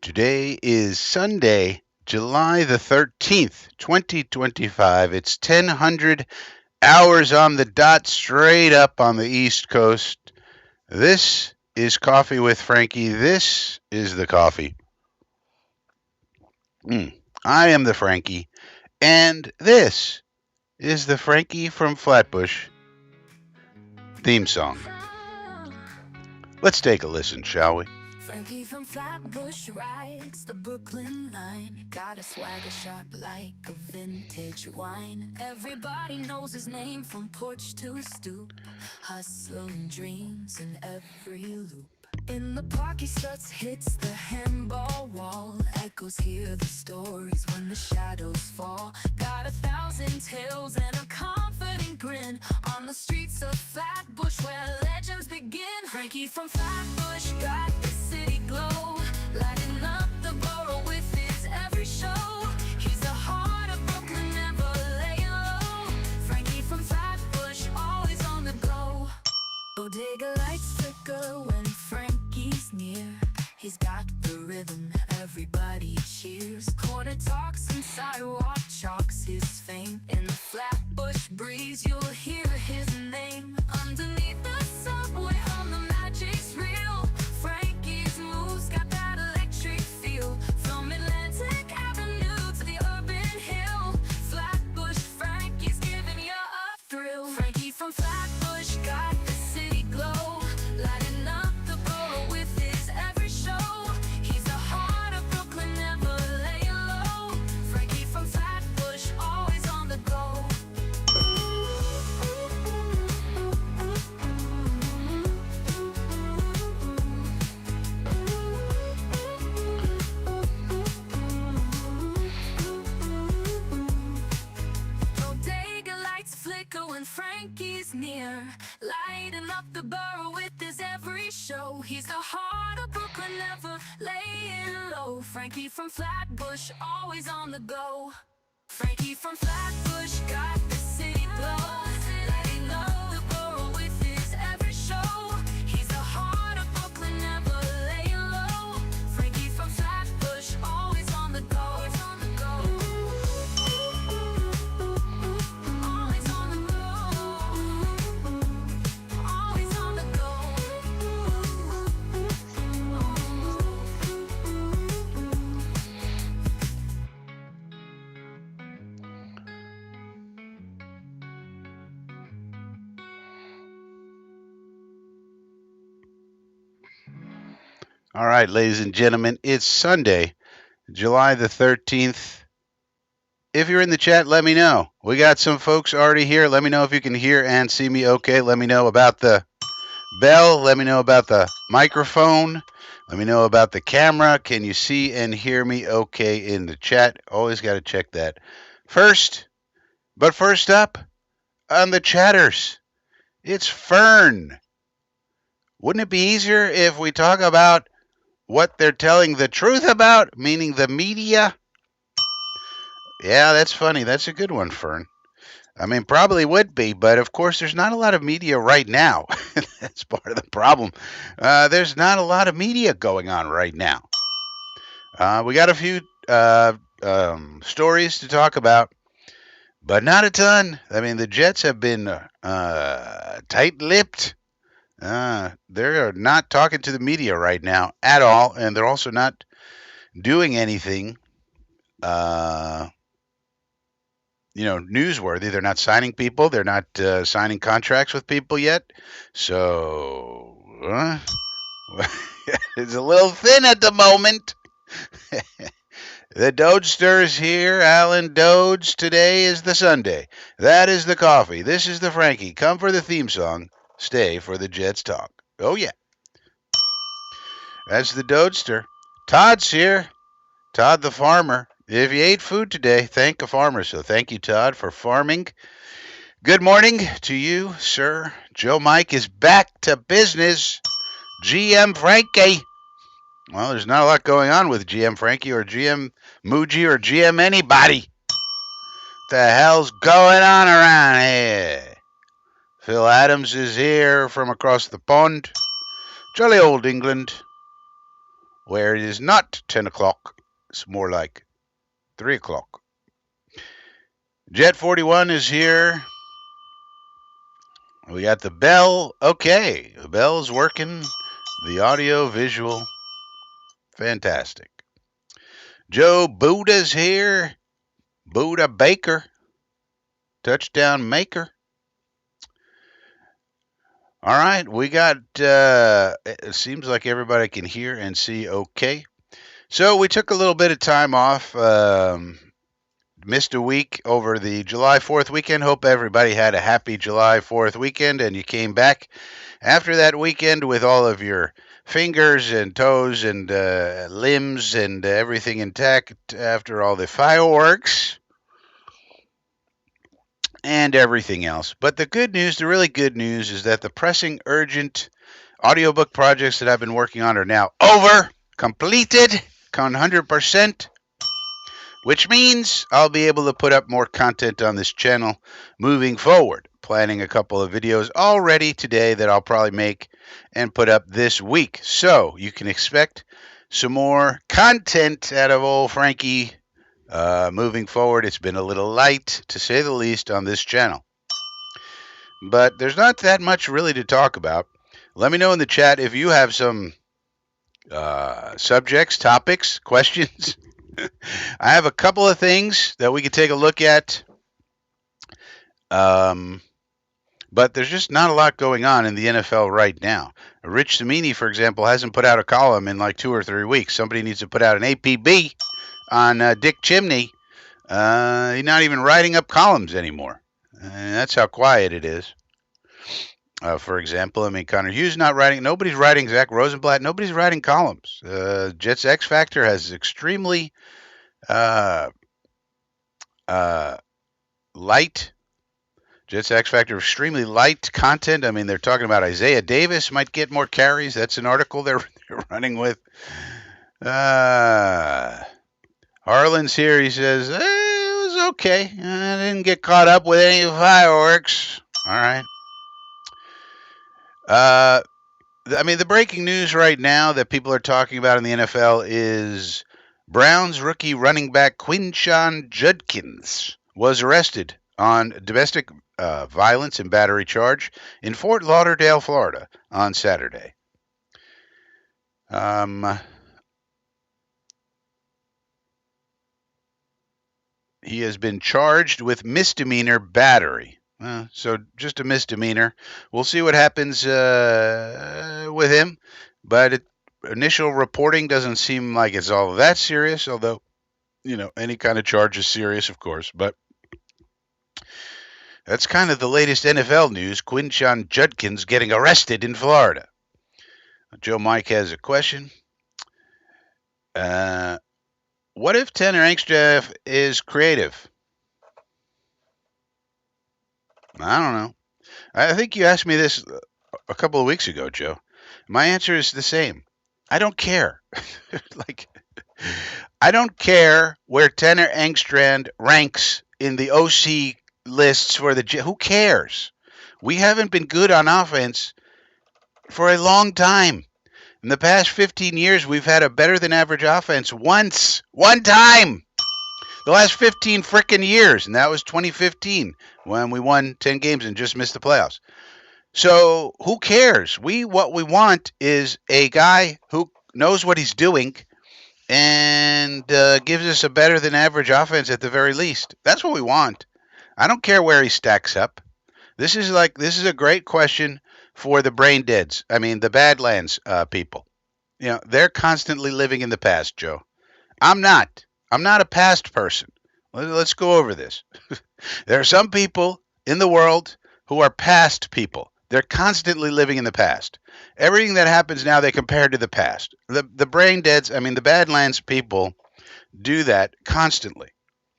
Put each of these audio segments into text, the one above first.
Today is Sunday, July the 13th, 2025. It's 1000 hours on the dot, straight up on the East Coast. This is Coffee with Frankie. This is the coffee. I am the Frankie, and this is the Frankie from Flatbush theme song. Let's take a listen, shall we? Frankie from Flatbush rides the Brooklyn line. Got a swagger sharp like a vintage wine. Everybody knows his name from porch to his stoop. Hustling dreams in every loop. In the park he starts, hits the handball wall. Echoes hear the stories when the shadows fall. Got 1,000 tales and a confident grin. On the streets of Flatbush where legends begin. Frankie from Flatbush got the city glow, lighting up the borough with his every show. He's the heart of Brooklyn, never laying low. Frankie from Flatbush, always on the go. Bodega lights flicker when Frankie's near. He's got the rhythm, everybody cheers. Corner talks and sidewalk chalks his fame. In the Flatbush breeze you'll hear his name. Underneath the subway on the magic's real. Frankie's moves got that electric feel. From Atlantic Avenue to the urban hill, Flatbush Frankie's giving you a thrill. Frankie from Flatbush got the city glow, lighting up the borough with his every show. He's the heart of Brooklyn, never laying low. Frankie from Flatbush, always on the go. Bodega lights flicker when Frankie's near, lighting up the borough with his every show. He's the heart of Brooklyn, never laying low. Frankie from Flatbush, always on the go. Frankie from Flatbush got the city glow, lighting up the borough with his every show. He's the heart of Brooklyn, never laying low. Frankie from Flatbush, always on the go. Always on the go. Always on the go. Always on the go. All right, ladies and gentlemen, it's Sunday, July the 13th. If you're in the chat, let me know. We got some folks already here. Let me know if you can hear and see me okay. Let me know about the bell. Let me know about the microphone. Let me know about the camera. Can you see and hear me okay in the chat? Always got to check that first. But first up on the chatters, it's Fern. Wouldn't it be easier if we talk about what they're telling the truth about, meaning the media? Yeah, that's funny. That's a good one, Fern. I mean, probably would be, but of course, there's not a lot of media right now. That's part of the problem. There's not a lot of media going on right now. We got a few stories to talk about, but not a ton. I mean, the Jets have been tight-lipped. They're not talking to the media right now at all, and they're also not doing anything, newsworthy. They're not signing people. They're not signing contracts with people yet. So it's a little thin at the moment. The Dodesters here. Alan Dodes. Today is the Sunday. That is the coffee. This is the Frankie. Come for the theme song. Stay for the Jets talk. Oh, yeah. That's the Dodester. Todd's here. Todd the farmer. If you ate food today, thank a farmer. So thank you, Todd, for farming. Good morning to you, sir. Joe Mike is back to business. GM Frankie. Well, there's not a lot going on with GM Frankie or GM Muji or GM anybody. What the hell's going on around here? Phil Adams is here from across the pond. Jolly old England. where it is not 10 o'clock. It's more like 3 o'clock. Jet 41 is here. We got the bell. Okay, the bell's working. The audio, visual, fantastic. Joe Buddha's here. Buddha Baker. Touchdown maker. All right, we got, it seems like everybody can hear and see okay. So we took a little bit of time off, missed a week over the July 4th weekend. Hope everybody had a happy July 4th weekend and you came back after that weekend with all of your fingers and toes and limbs and everything intact after all the fireworks and everything else. But the good news, the really good news, is that the pressing, urgent audiobook projects that I've been working on are now over, completed, 100%, which means I'll be able to put up more content on this channel moving forward. Planning a couple of videos already today that I'll probably make and put up this week. So you can expect some more content out of old Frankie moving forward. It's been a little light, to say the least, on this channel. But there's not that much really to talk about. Let me know in the chat if you have some subjects, topics, questions. I have a couple of things that we could take a look at. But there's just not a lot going on in the NFL right now. Rich Cimini, for example, hasn't put out a column in like 2 or 3 weeks. Somebody needs to put out an APB on Dick Chimney. He's not even writing up columns anymore. That's how quiet it is. For example, I mean, Connor Hughes not writing. Nobody's writing. Zach Rosenblatt. Nobody's writing columns. Jets X Factor has extremely light. Jets X Factor extremely light content. I mean, they're talking about Isaiah Davis might get more carries. That's an article they're running with. Harlan's here. He says, it was okay. I didn't get caught up with any fireworks. All right. I mean, the breaking news right now that people are talking about in the NFL is Browns rookie running back Quinshon Judkins was arrested on domestic violence and battery charge in Fort Lauderdale, Florida on Saturday. He has been charged with misdemeanor battery. So just a misdemeanor. We'll see what happens with him. But initial reporting doesn't seem like it's all that serious, although, you know, any kind of charge is serious, of course. But that's kind of the latest NFL news. Quinshon Judkins getting arrested in Florida. Joe Mike has a question. What if Tanner Engstaff is creative? I don't know. I think you asked me this a couple of weeks ago, Joe. My answer is the same. I don't care. I don't care where Tanner Engstrand ranks in the OC lists for the Who cares? We haven't been good on offense for a long time. In the past 15 years, we've had a better than average offense one time. The last 15 frickin' years, and that was 2015 when we won 10 games and just missed the playoffs. So who cares? What we want is a guy who knows what he's doing and gives us a better than average offense at the very least. That's what we want. I don't care where he stacks up. This is a great question for the brain deads. I mean, the Badlands people. You know, they're constantly living in the past, Joe. I'm not a past person. Let's go over this. There are some people in the world who are past people. They're constantly living in the past. Everything that happens now, they compare to the past. The brain deads, I mean, the Badlands people do that constantly.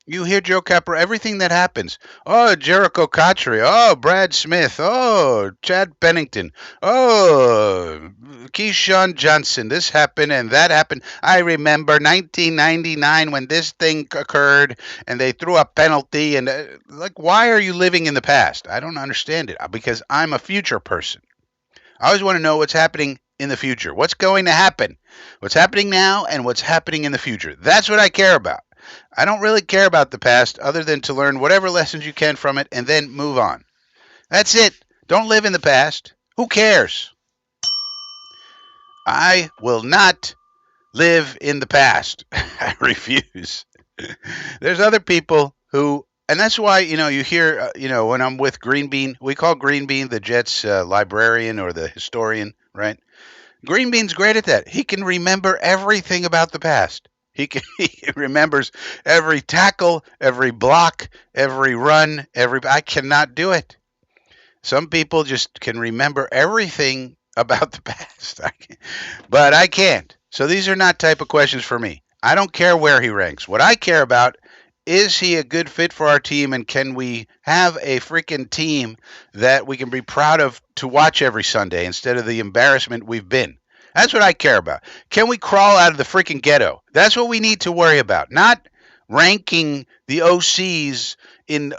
You hear Joe Capra, everything that happens. Oh, Jericho Cotchery. Oh, Brad Smith. Oh, Chad Pennington. Oh, Keyshawn Johnson. This happened and that happened. I remember 1999 when this thing occurred and they threw a penalty. And why are you living in the past? I don't understand it because I'm a future person. I always want to know what's happening in the future? What's going to happen? What's happening now and what's happening in the future? That's what I care about. I don't really care about the past other than to learn whatever lessons you can from it and then move on. That's it. Don't live in the past. Who cares? I will not live in the past. I refuse. There's other people who, and that's why, you hear, when I'm with Green Bean, we call Green Bean the Jets librarian or the historian, right? Green Bean's great at that. He can remember everything about the past. He remembers every tackle, every block, every run, I cannot do it. Some people just can remember everything about the past. But I can't. So these are not type of questions for me. I don't care where he ranks. What I care about is he a good fit for our team, and can we have a freaking team that we can be proud of to watch every Sunday instead of the embarrassment we've been? That's what I care about. Can we crawl out of the freaking ghetto? That's what we need to worry about, not ranking the OCs in,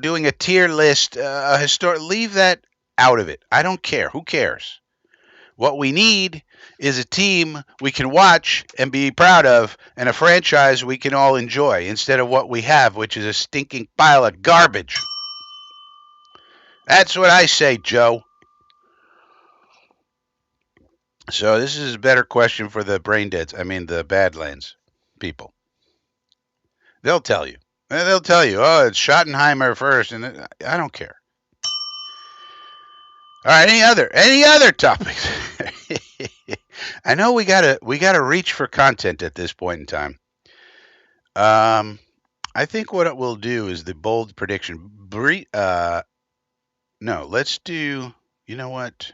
doing a tier list, a historic. Leave that out of it. I don't care. Who cares? What we need is a team we can watch and be proud of, and a franchise we can all enjoy instead of what we have, which is a stinking pile of garbage. That's what I say, Joe. So this is a better question for the brain deads. I mean, the Badlands people. They'll tell you. They'll tell you, oh, it's Schottenheimer first, and I don't care. All right, any other topics? I know we gotta reach for content at this point in time. I think what it will do is the bold prediction. No, let's do. You know what?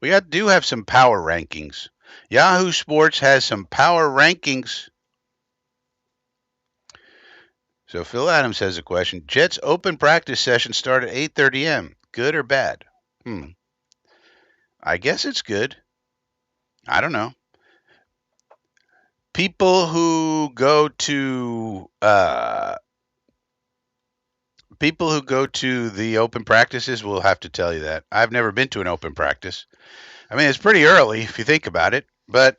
We do have some power rankings. Yahoo Sports has some power rankings. So Phil Adams has a question. Jets open practice session start at 8:30 a.m. Good or bad? I guess it's good. I don't know. People who go to the open practices will have to tell you that. I've never been to an open practice. I mean, it's pretty early if you think about it, but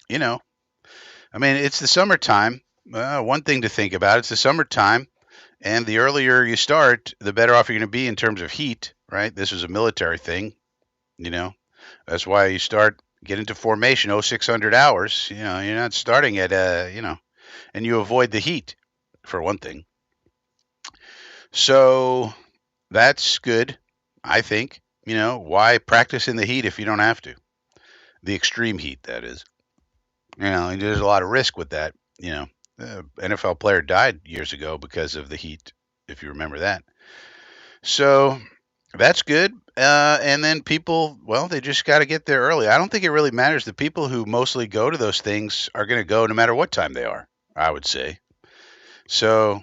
it's the summertime. One thing to think about, it's the summertime, and the earlier you start, the better off you're going to be in terms of heat, right? This is a military thing, That's why you get into formation 0600 hours. You're not starting at and you avoid the heat for one thing. So that's good, I think. Why practice in the heat if you don't have to? The extreme heat, that is. There's a lot of risk with that. NFL player died years ago because of the heat, if you remember that. So that's good. And then people, well, they just got to get there early. I don't think it really matters. The people who mostly go to those things are going to go no matter what time they are, I would say. So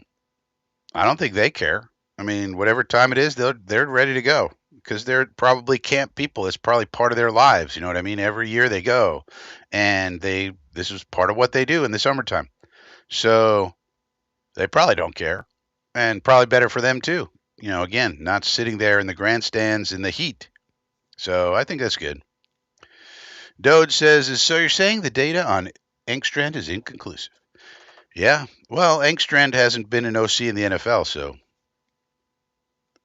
I don't think they care. I mean, whatever time it is, they're ready to go because they're probably camp people. It's probably part of their lives. You know what I mean? Every year they go, and this is part of what they do in the summertime. So they probably don't care, and probably better for them too. Again, not sitting there in the grandstands in the heat. So I think that's good. Dode says, so you're saying the data on Engstrand is inconclusive? Yeah. Well, Engstrand hasn't been an OC in the NFL, so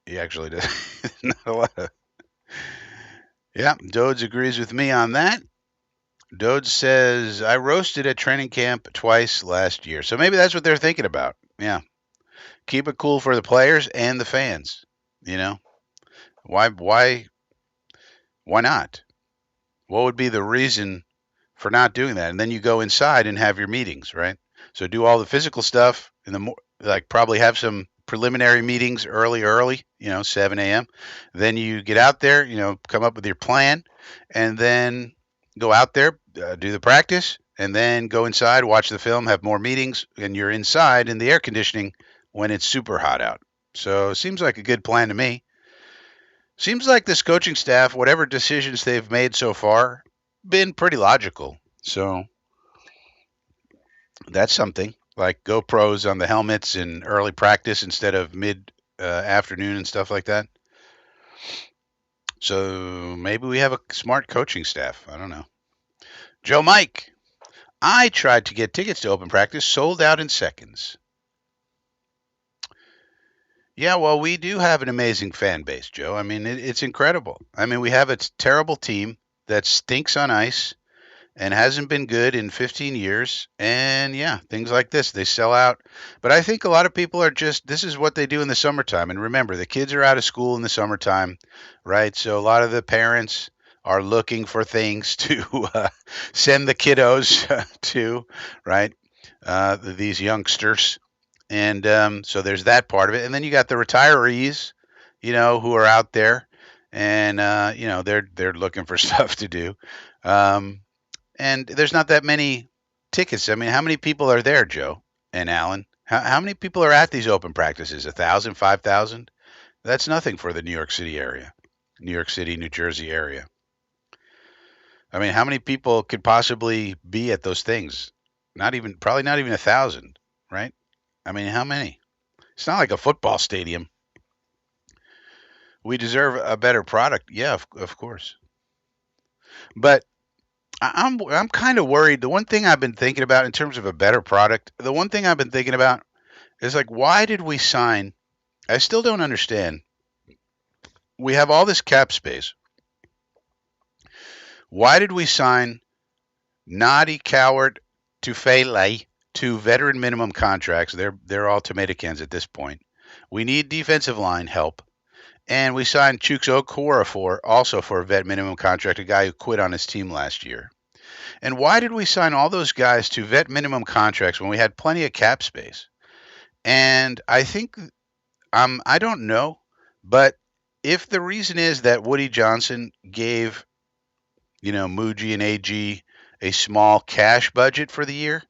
he actually does. Not a lot of. Yeah, Dode agrees with me on that. Dode says, I roasted at training camp twice last year. So maybe that's what they're thinking about. Yeah. Keep it cool for the players and the fans. Why not? What would be the reason for not doing that? And then you go inside and have your meetings, right? So do all the physical stuff in the probably have some preliminary meetings early, 7 a.m. Then you get out there, come up with your plan, and then go out there, do the practice, and then go inside, watch the film, have more meetings, and you're inside in the air conditioning when it's super hot out. So it seems like a good plan to me. Seems like this coaching staff, whatever decisions they've made so far, been pretty logical. So that's something. Like GoPros on the helmets in early practice instead of mid afternoon and stuff like that. So maybe we have a smart coaching staff. I don't know. Joe Mike, I tried to get tickets to open practice, sold out in seconds. Yeah, well, we do have an amazing fan base, Joe. I mean, it's incredible. I mean, we have a terrible team that stinks on ice and hasn't been good in 15 years. And yeah, things like this, they sell out. But I think a lot of people are just, this is what they do in the summertime. And remember, the kids are out of school in the summertime, right? So a lot of the parents are looking for things to send the kiddos to, right? These youngsters. And so there's that part of it. And then you got the retirees, who are out there and, they're looking for stuff to do. Um, and there's not that many tickets. I mean, how many people are there, Joe and Alan? How many people are at these open practices? 1,000, 5,000? That's nothing for the New York City area, New York City, New Jersey area. I mean, how many people could possibly be at those things? Probably not even 1,000, right? I mean, how many? It's not like a football stadium. We deserve a better product. Yeah, of course. But I'm kind of worried. The one thing I've been thinking about in terms of a better product, the one thing I've been thinking about is like, why did we sign? I still don't understand. We have all this cap space. Why did we sign Noddy, Coward, Tufele to veteran minimum contracts? They're all tomato cans at this point. We need defensive line help. And we signed Chooks Okora for a vet minimum contract, a guy who quit on his team last year. And why did we sign all those guys to vet minimum contracts when we had plenty of cap space? And I think I don't know, but if the reason is that Woody Johnson gave, Muji and AG a small cash budget for the year,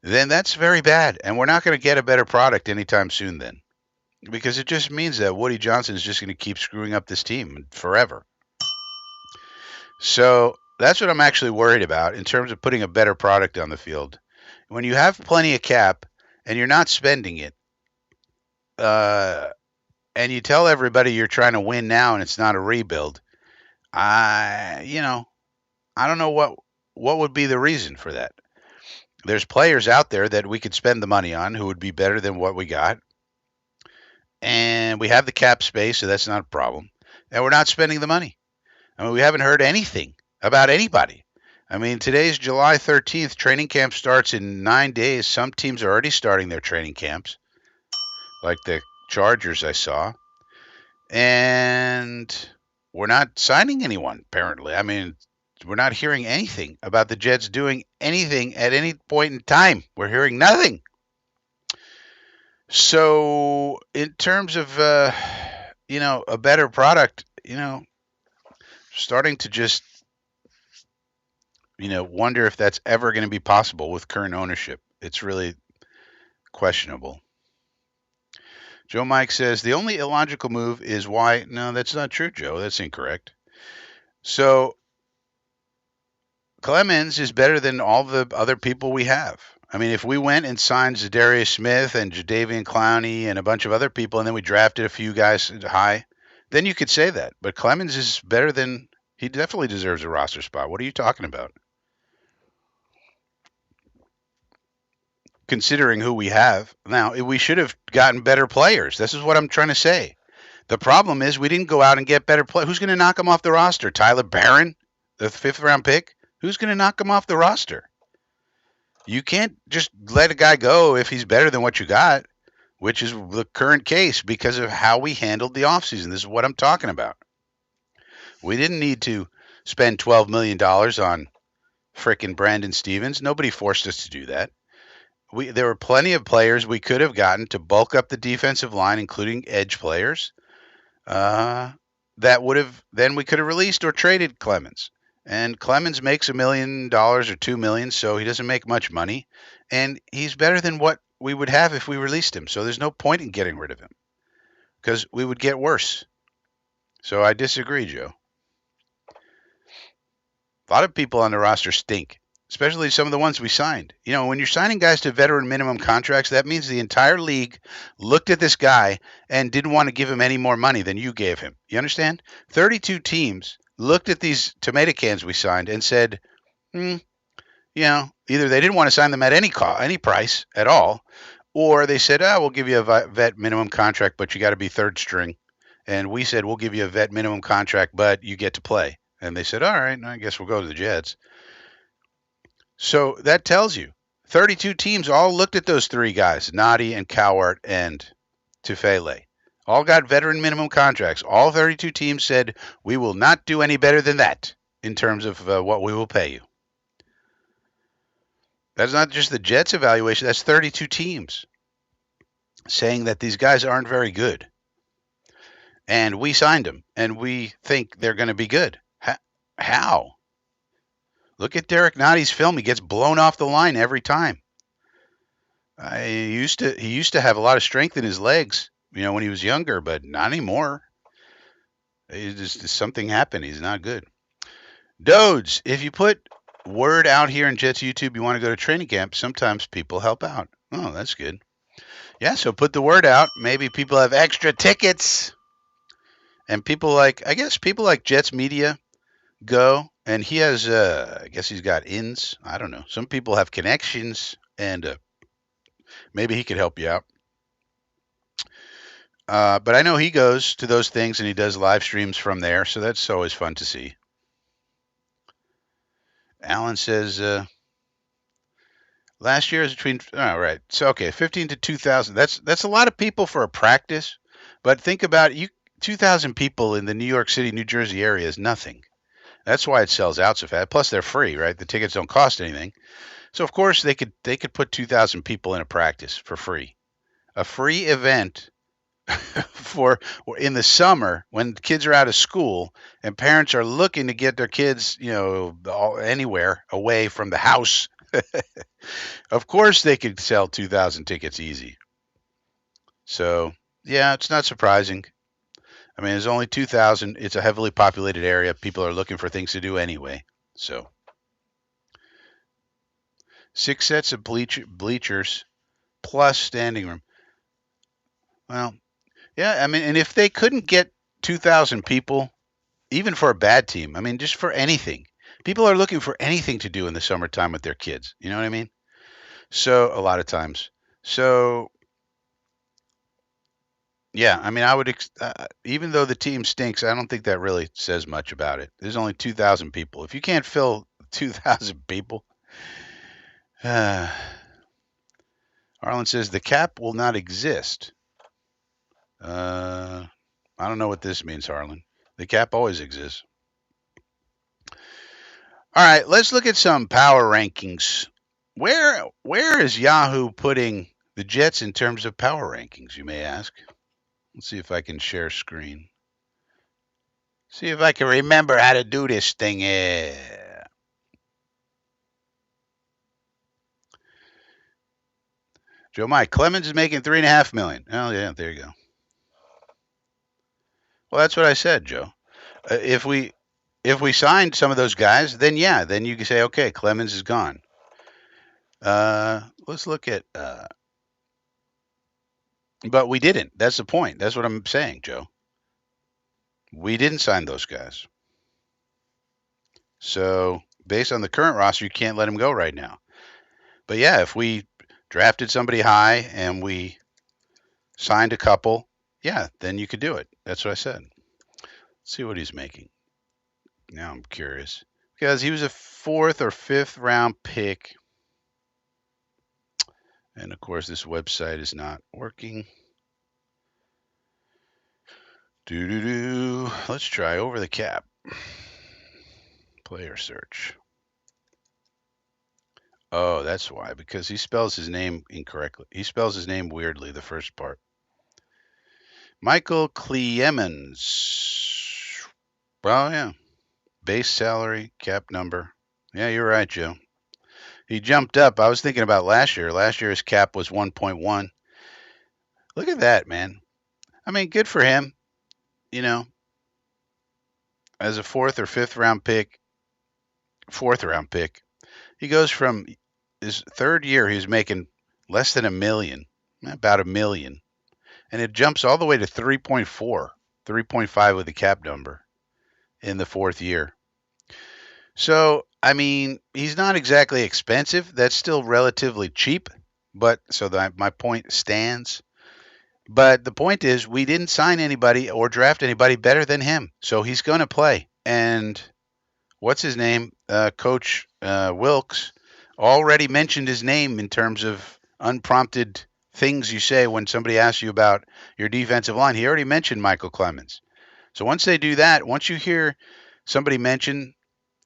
then that's very bad. And we're not going to get a better product anytime soon then. Because it just means that Woody Johnson is just going to keep screwing up this team forever. So that's what I'm actually worried about in terms of putting a better product on the field. When you have plenty of cap and you're not spending it, and you tell everybody you're trying to win now and it's not a rebuild, I don't know what would be the reason for that. There's players out there that we could spend the money on who would be better than what we got. And we have the cap space, so that's not a problem. And we're not spending the money. I mean, we haven't heard anything about anybody. I mean, today's July 13th. Training camp starts in 9 days. Some teams are already starting their training camps, like the Chargers I saw. And we're not signing anyone, apparently. I mean, we're not hearing anything about the Jets doing anything at any point in time. We're hearing nothing. So, in terms of, a better product, starting to just, wonder if that's ever going to be possible with current ownership. It's really questionable. Joe Mike says the only illogical move is why. No, that's not true, Joe. That's incorrect. So, Clemens is better than all the other people we have. I mean, if we went and signed Zadarius Smith and Jadeveon Clowney and a bunch of other people, and then we drafted a few guys high, then you could say that. But Clemens is better than he definitely deserves a roster spot. What are you talking about? Considering who we have now, we should have gotten better players. This is what I'm trying to say. The problem is we didn't go out and get better players. Who's going to knock him off the roster? Tyler Barron, the 5th-round pick? Who's going to knock him off the roster? You can't just let a guy go if he's better than what you got, which is the current case because of how we handled the offseason. This is what I'm talking about. We didn't need to spend $12 million on frickin' Brandon Stevens. Nobody forced us to do that. There were plenty of players we could have gotten to bulk up the defensive line, including edge players, that would have then we could have released or traded Clemens. And Clemens makes $1 million or $2 million, so he doesn't make much money, and he's better than what we would have if we released him. So there's no point in getting rid of him because we would get worse. So I disagree, Joe. A lot of people on the roster stink. especially some of the ones we signed. You know, when you're signing guys to veteran minimum contracts, that means the entire league looked at this guy and didn't want to give him any more money than you gave him. You understand? 32 teams looked at these tomato cans we signed and said, you know, either they didn't want to sign them at any price at all, or they said, "Oh, we'll give you a vet minimum contract, but you got to be third string." And we said, "We'll give you a vet minimum contract, but you get to play." And they said, "All right, I guess we'll go to the Jets." So that tells you 32 teams all looked at those three guys, Nadi and Cowart and Tufele. All got veteran minimum contracts. All 32 teams said, "We will not do any better than that in terms of what we will pay you." That's not just the Jets evaluation, that's 32 teams saying that these guys aren't very good. And we signed them, and we think they're going to be good. How? Look at Derek Notty's film. He gets blown off the line every time. He used to have a lot of strength in his legs, you know, when he was younger, but not anymore. Something happened. He's not good. Dodes, if you put word out here in Jets YouTube, you want to go to training camp, sometimes people help out. Oh, that's good. Yeah, so put the word out. Maybe people have extra tickets. And people like Jets Media go, and he has, I guess he's got ins. I don't know. Some people have connections, and maybe he could help you out. But I know he goes to those things and he does live streams from there, so that's always fun to see. Alan says, last year is between, oh, right. So, okay, 15 to 2,000. That's a lot of people for a practice, but think about it. 2,000 people in the New York City, New Jersey area is nothing. That's why it sells out so fast. Plus, they're free, right? The tickets don't cost anything. So, of course, they could put 2,000 people in a practice for free. A free event for in the summer when kids are out of school and parents are looking to get their kids, you know, anywhere away from the house. Of course, they could sell 2,000 tickets easy. So, yeah, it's not surprising. I mean, there's only 2,000. It's a heavily populated area. People are looking for things to do anyway. So, 6 sets of bleachers plus standing room. Well, yeah, I mean, and if they couldn't get 2,000 people, even for a bad team, I mean, just for anything, people are looking for anything to do in the summertime with their kids. You know what I mean? So, a lot of times. So, yeah, I mean, I would, even though the team stinks, I don't think that really says much about it. There's only 2,000 people. If you can't fill 2,000 people, Harlan says the cap will not exist. I don't know what this means, Harlan. The cap always exists. All right, let's look at some power rankings. Where is Yahoo putting the Jets in terms of power rankings, you may ask? Let's see if I can share screen. See if I can remember how to do this thing. Joe Mike Clemens is making $3.5 million. Oh yeah, there you go. Well, that's what I said, Joe. If we signed some of those guys, then yeah, then you can say, okay, Clemens is gone. Let's look at. But we didn't. That's the point. That's what I'm saying, Joe. We didn't sign those guys. So based on the current roster, you can't let them go right now. But yeah, if we drafted somebody high and we signed a couple, yeah, then you could do it. That's what I said. Let's see what he's making. Now I'm curious. Because he was a 4th or 5th round pick. And of course, this website is not working. Let's try over the cap. Player search. Oh, that's why. Because he spells his name incorrectly. He spells his name weirdly, the first part. Michael Clemens. Well, yeah. Base salary, cap number. Yeah, you're right, Joe. He jumped up. I was thinking about last year. Last year his cap was 1.1. Look at that, man. I mean, good for him. You know, as a 4th or 5th round pick, 4th round pick, He goes from his third year, he was making less than a million, about a million, and it jumps all the way to 3.4, 3.5 with the cap number in the fourth year. So, I mean, he's not exactly expensive. That's still relatively cheap, but so that my point stands. But the point is, we didn't sign anybody or draft anybody better than him. So he's going to play. And what's his name? Coach Wilkes already mentioned his name in terms of unprompted things you say when somebody asks you about your defensive line. He already mentioned Michael Clemens. So once they do that, once you hear somebody mention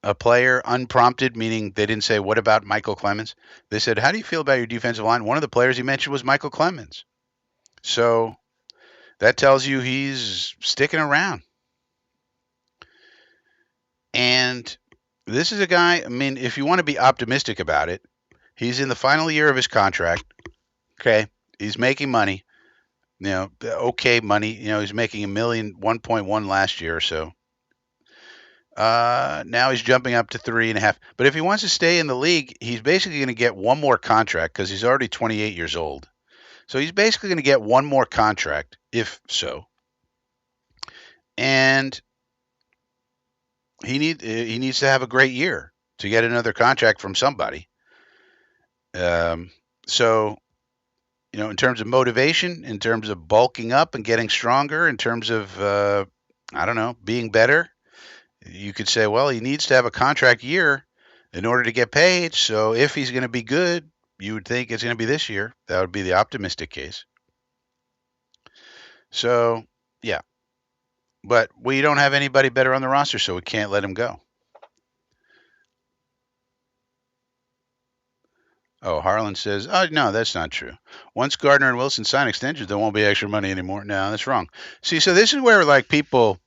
a player unprompted, meaning they didn't say, "What about Michael Clemens?" They said, "How do you feel about your defensive line?" One of the players he mentioned was Michael Clemens. So that tells you he's sticking around. And this is a guy, I mean, if you want to be optimistic about it, he's in the final year of his contract. Okay. He's making money, okay money. He's making a million, 1.1 last year or so. Now he's jumping up to 3.5. But if he wants to stay in the league, he's basically going to get one more contract because he's already 28 years old. So he's basically going to get one more contract, if so. And he needs to have a great year to get another contract from somebody. So, in terms of motivation, in terms of bulking up and getting stronger, in terms of I don't know, being better, you could say, well, he needs to have a contract year in order to get paid. So if he's going to be good, you would think it's going to be this year. That would be the optimistic case. So, yeah. But we don't have anybody better on the roster, so we can't let him go. Oh, Harlan says, oh, no, that's not true. Once Gardner and Wilson sign extensions, there won't be extra money anymore. No, that's wrong. See, so this is where, like, people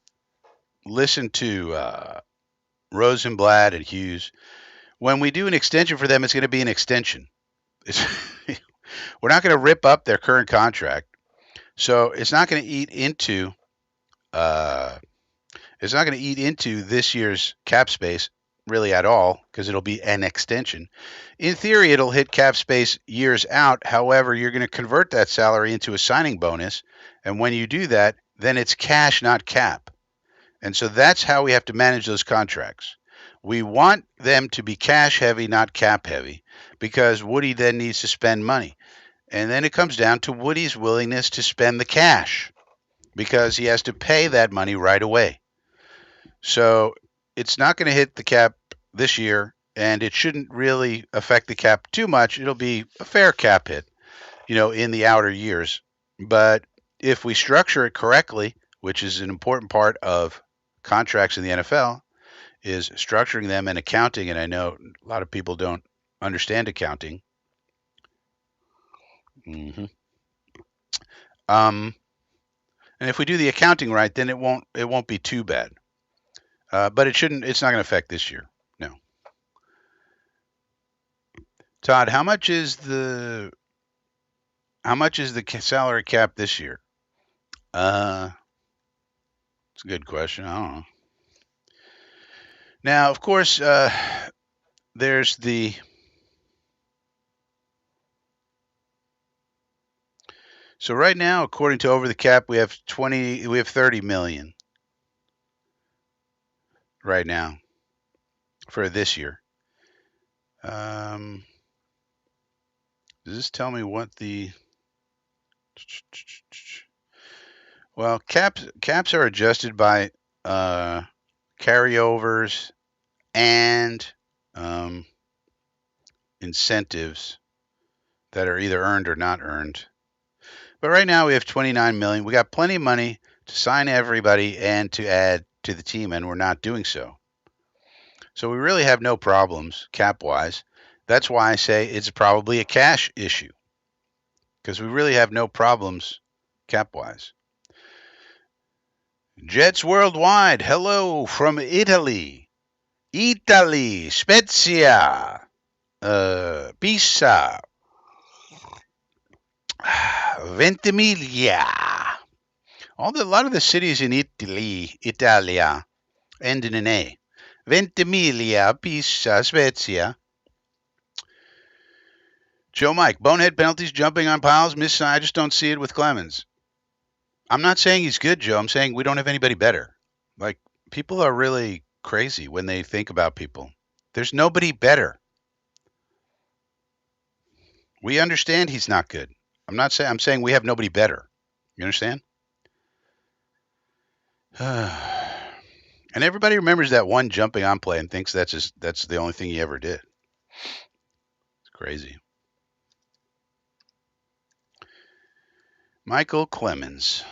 listen to Rosenblatt and Hughes. When we do an extension for them, it's going to be an extension. We're not going to rip up their current contract. So it's not going to eat into this year's cap space really at all because it'll be an extension. In theory, it'll hit cap space years out. However, you're going to convert that salary into a signing bonus. And when you do that, then it's cash, not cap. And so that's how we have to manage those contracts. We want them to be cash heavy, not cap heavy, because Woody then needs to spend money. And then it comes down to Woody's willingness to spend the cash because he has to pay that money right away. So it's not going to hit the cap this year, and it shouldn't really affect the cap too much. It'll be a fair cap hit, in the outer years. But if we structure it correctly, which is an important part of contracts in the NFL, is structuring them and accounting. And I know a lot of people don't understand accounting. Mm-hmm. And if we do the accounting right, then it won't be too bad. But it's not going to affect this year. No. Todd, how much is the salary cap this year? It's a good question. I don't know. Now, of course, there's the so right now, according to Over the Cap, we have 30 million right now for this year. Does this tell me what the well caps are adjusted by carryovers and incentives that are either earned or not earned. But right now we have 29 million. We got plenty of money to sign everybody and to add to the team, and we're not doing so. So we really have no problems cap-wise. That's why I say it's probably a cash issue, because we really have no problems cap-wise. Jets Worldwide, hello from Italy. Italy, Spezia, Pisa, Ventimiglia. A lot of the cities in Italy, Italia, end in an A. Ventimiglia, Pisa, Spezia. Joe Mike, bonehead penalties, jumping on piles, miss. I just don't see it with Clemens. I'm not saying he's good, Joe. I'm saying we don't have anybody better. Like, people are really crazy when they think about people. There's nobody better. We understand he's not good. I'm saying we have nobody better. You understand? And everybody remembers that one jumping on play and thinks that's the only thing he ever did. It's crazy. Michael Clemens.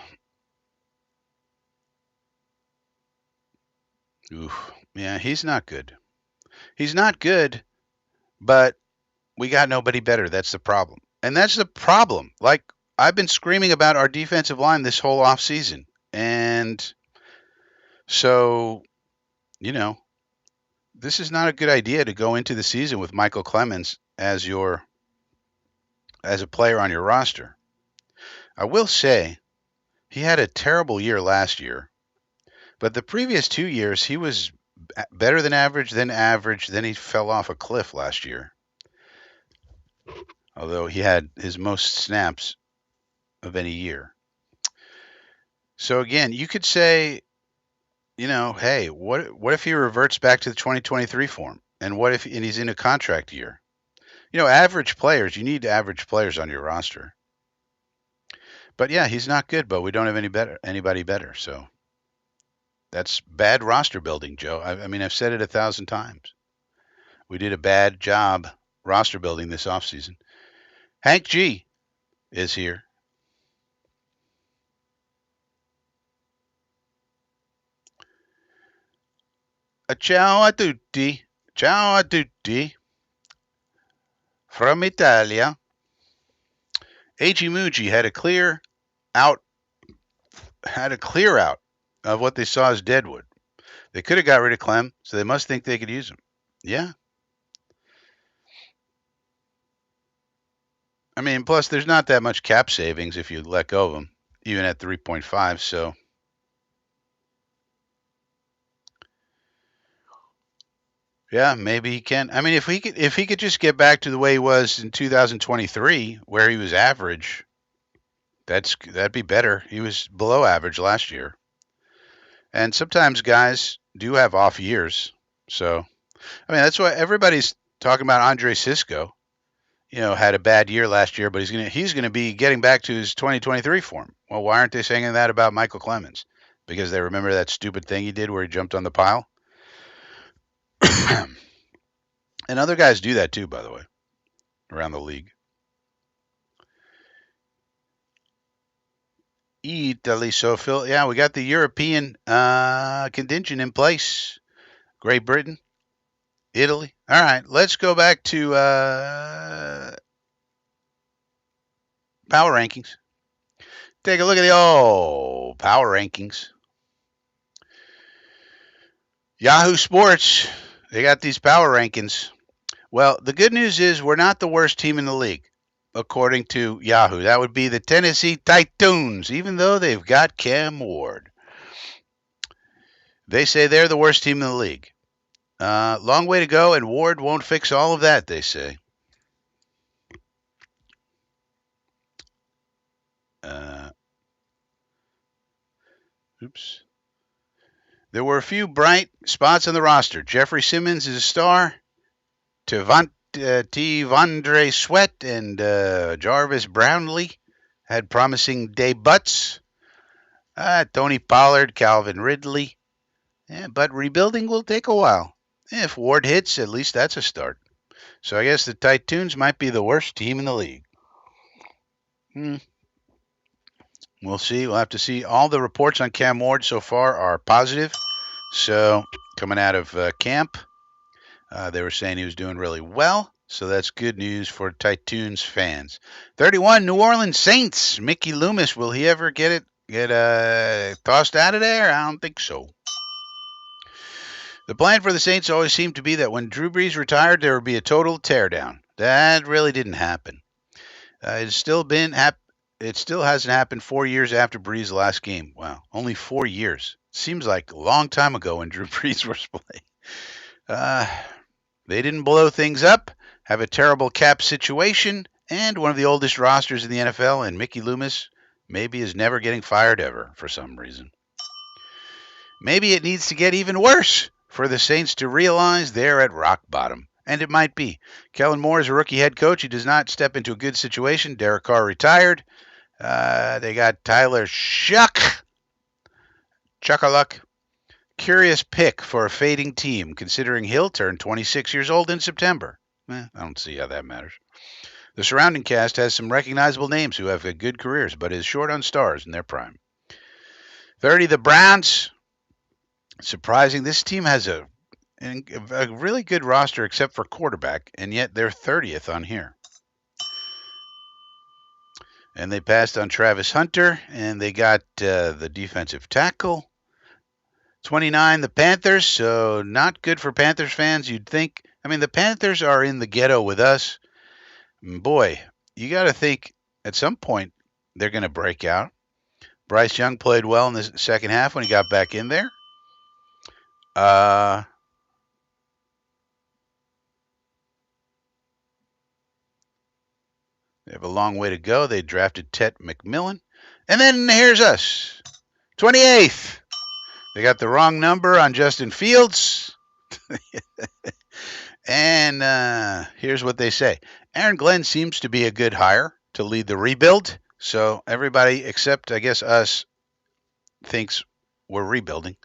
Oof. Yeah, he's not good. He's not good, but we got nobody better. That's the problem. And that's the problem. Like, I've been screaming about our defensive line this whole offseason. And so, this is not a good idea to go into the season with Michael Clemens as a player on your roster. I will say he had a terrible year last year, but the previous 2 years he was better than average, then he fell off a cliff last year. Although he had his most snaps of any year. So again, you could say, hey, what if he reverts back to the 2023 form? And what if he's in a contract year? Average players, you need average players on your roster. But yeah, he's not good, but we don't have anybody better. So that's bad roster building, Joe. I mean, I've said it 1,000 times. We did a bad job roster building this offseason. Hank G is here. Ciao a tutti. Ciao a tutti. From Italia. A.G. Muji had a clear out of what they saw as Deadwood. They could have got rid of Clem, so they must think they could use him. Yeah. I mean, plus there's not that much cap savings if you let go of him, even at 3.5. So yeah, maybe he can. I mean, if he could just get back to the way he was in 2023, where he was average, that'd be better. He was below average last year. And sometimes guys do have off years. So, I mean, that's why everybody's talking about Andre Cisco. Had a bad year last year, but he's gonna be getting back to his 2023 form. Well, why aren't they saying that about Michael Clemens? Because they remember that stupid thing he did where he jumped on the pile. And other guys do that too, by the way, around the league. Italy, so Phil, yeah, we got the European contingent in place. Great Britain, Italy. All right, let's go back to power rankings. Take a look at the power rankings. Yahoo Sports, they got these power rankings. Well, the good news is we're not the worst team in the league, according to Yahoo. That would be the Tennessee Titans, even though they've got Cam Ward. They say they're the worst team in the league. Long way to go, and Ward won't fix all of that, they say. Oops. There were a few bright spots on the roster. Jeffrey Simmons is a star. T'Vondre Sweat and Jarvis Brownlee had promising debuts. Tony Pollard, Calvin Ridley. Yeah, but rebuilding will take a while. If Ward hits, at least that's a start. So I guess the Titans might be the worst team in the league. We'll see. We'll have to see. All the reports on Cam Ward so far are positive. So coming out of camp, they were saying he was doing really well. So that's good news for Titans fans. 31, New Orleans Saints. Mickey Loomis. Will he ever get tossed out of there? I don't think so. The plan for the Saints always seemed to be that when Drew Brees retired, there would be a total teardown. That really didn't happen. It still hasn't happened 4 years after Brees' last game. Wow, only 4 years. Seems like a long time ago when Drew Brees was playing. They didn't blow things up, have a terrible cap situation, and one of the oldest rosters in the NFL, and Mickey Loomis maybe is never getting fired ever for some reason. Maybe it needs to get even worse for the Saints to realize they're at rock bottom. And it might be. Kellen Moore is a rookie head coach. He does not step into a good situation. Derek Carr retired. They got Tyler Chuckaluck. Curious pick for a fading team, considering Hill turned 26 years old in September. I don't see how that matters. The surrounding cast has some recognizable names who have had good careers, but is short on stars in their prime. 30, the Browns. Surprising, this team has a really good roster except for quarterback, and yet they're 30th on here. And they passed on Travis Hunter, and they got the defensive tackle. 29, the Panthers, so not good for Panthers fans, you'd think. I mean, the Panthers are in the ghetto with us. Boy, you got to think at some point they're going to break out. Bryce Young played well in the second half when he got back in there. They have a long way to go. They drafted Tet McMillan. And then here's us. 28th. They got the wrong number on Justin Fields. And here's what they say. Aaron Glenn seems to be a good hire to lead the rebuild. So everybody except, I guess, us thinks we're rebuilding.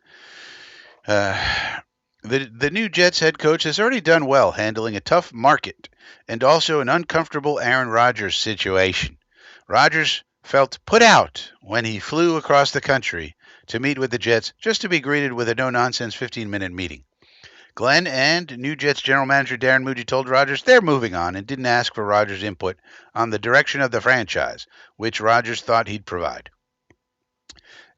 The new Jets head coach has already done well handling a tough market and also an uncomfortable Aaron Rodgers situation. Rodgers felt put out when he flew across the country to meet with the Jets just to be greeted with a no-nonsense 15-minute meeting. Glenn and new Jets general manager Darren Muji told Rodgers they're moving on and didn't ask for Rodgers' input on the direction of the franchise, which Rodgers thought he'd provide.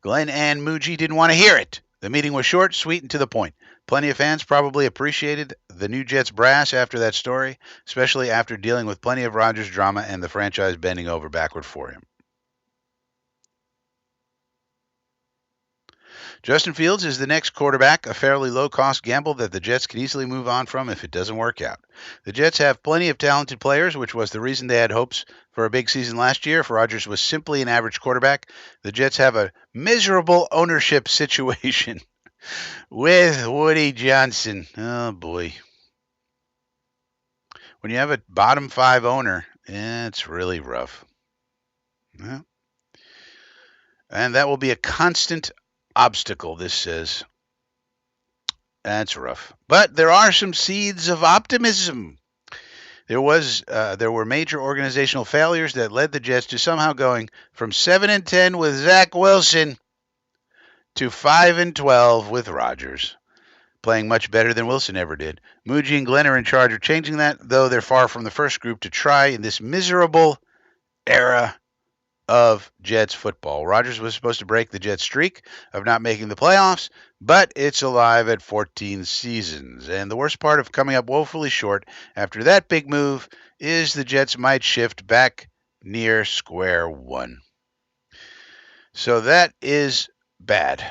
Glenn and Muji didn't want to hear it. The meeting was short, sweet, and to the point. Plenty of fans probably appreciated the new Jets brass after that story, especially after dealing with plenty of Rodgers drama and the franchise bending over backward for him. Justin Fields is the next quarterback, a fairly low-cost gamble that the Jets can easily move on from if it doesn't work out. The Jets have plenty of talented players, which was the reason they had hopes for a big season last year. If Rodgers was simply an average quarterback, the Jets have a miserable ownership situation with Woody Johnson. Oh, boy. When you have a bottom five owner, it's really rough. Yeah. And that will be a constant obstacle, this says. That's rough. But there are some seeds of optimism. There were major organizational failures that led the Jets to somehow going from 7-10 with Zach Wilson to 5-12 with Rodgers, playing much better than Wilson ever did. Muji and Glenn are in charge of changing that, though they're far from the first group to try in this miserable era of Jets football. Rodgers was supposed to break the Jets streak of not making the playoffs, but it's alive at 14 seasons. And the worst part of coming up woefully short after that big move is the Jets might shift back near square one. So that is bad.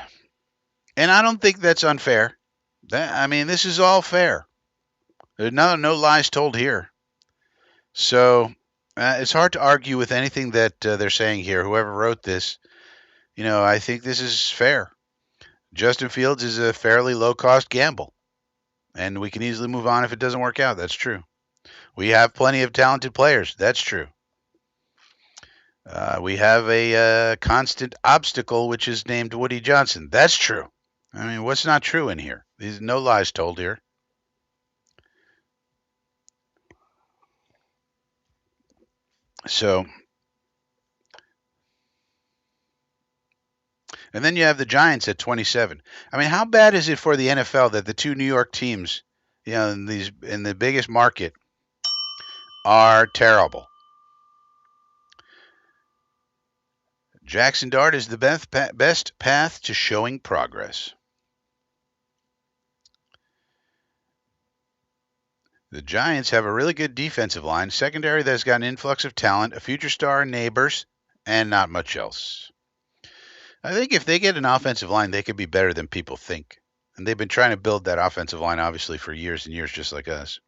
And I don't think that's unfair. This is all fair. There's no lies told here. So it's hard to argue with anything that they're saying here. Whoever wrote this, I think this is fair. Justin Fields is a fairly low-cost gamble, and we can easily move on if it doesn't work out. That's true. We have plenty of talented players. That's true. We have a constant obstacle, which is named Woody Johnson. That's true. What's not true in here? There's no lies told here. So, and then you have the Giants at 27. How bad is it for the NFL that the two New York teams, in the biggest market, are terrible? Jackson Dart is the best path to showing progress. The Giants have a really good defensive line, secondary that's got an influx of talent, a future star in Neighbors, and not much else. I think if they get an offensive line, they could be better than people think. And they've been trying to build that offensive line, obviously, for years and years, just like us.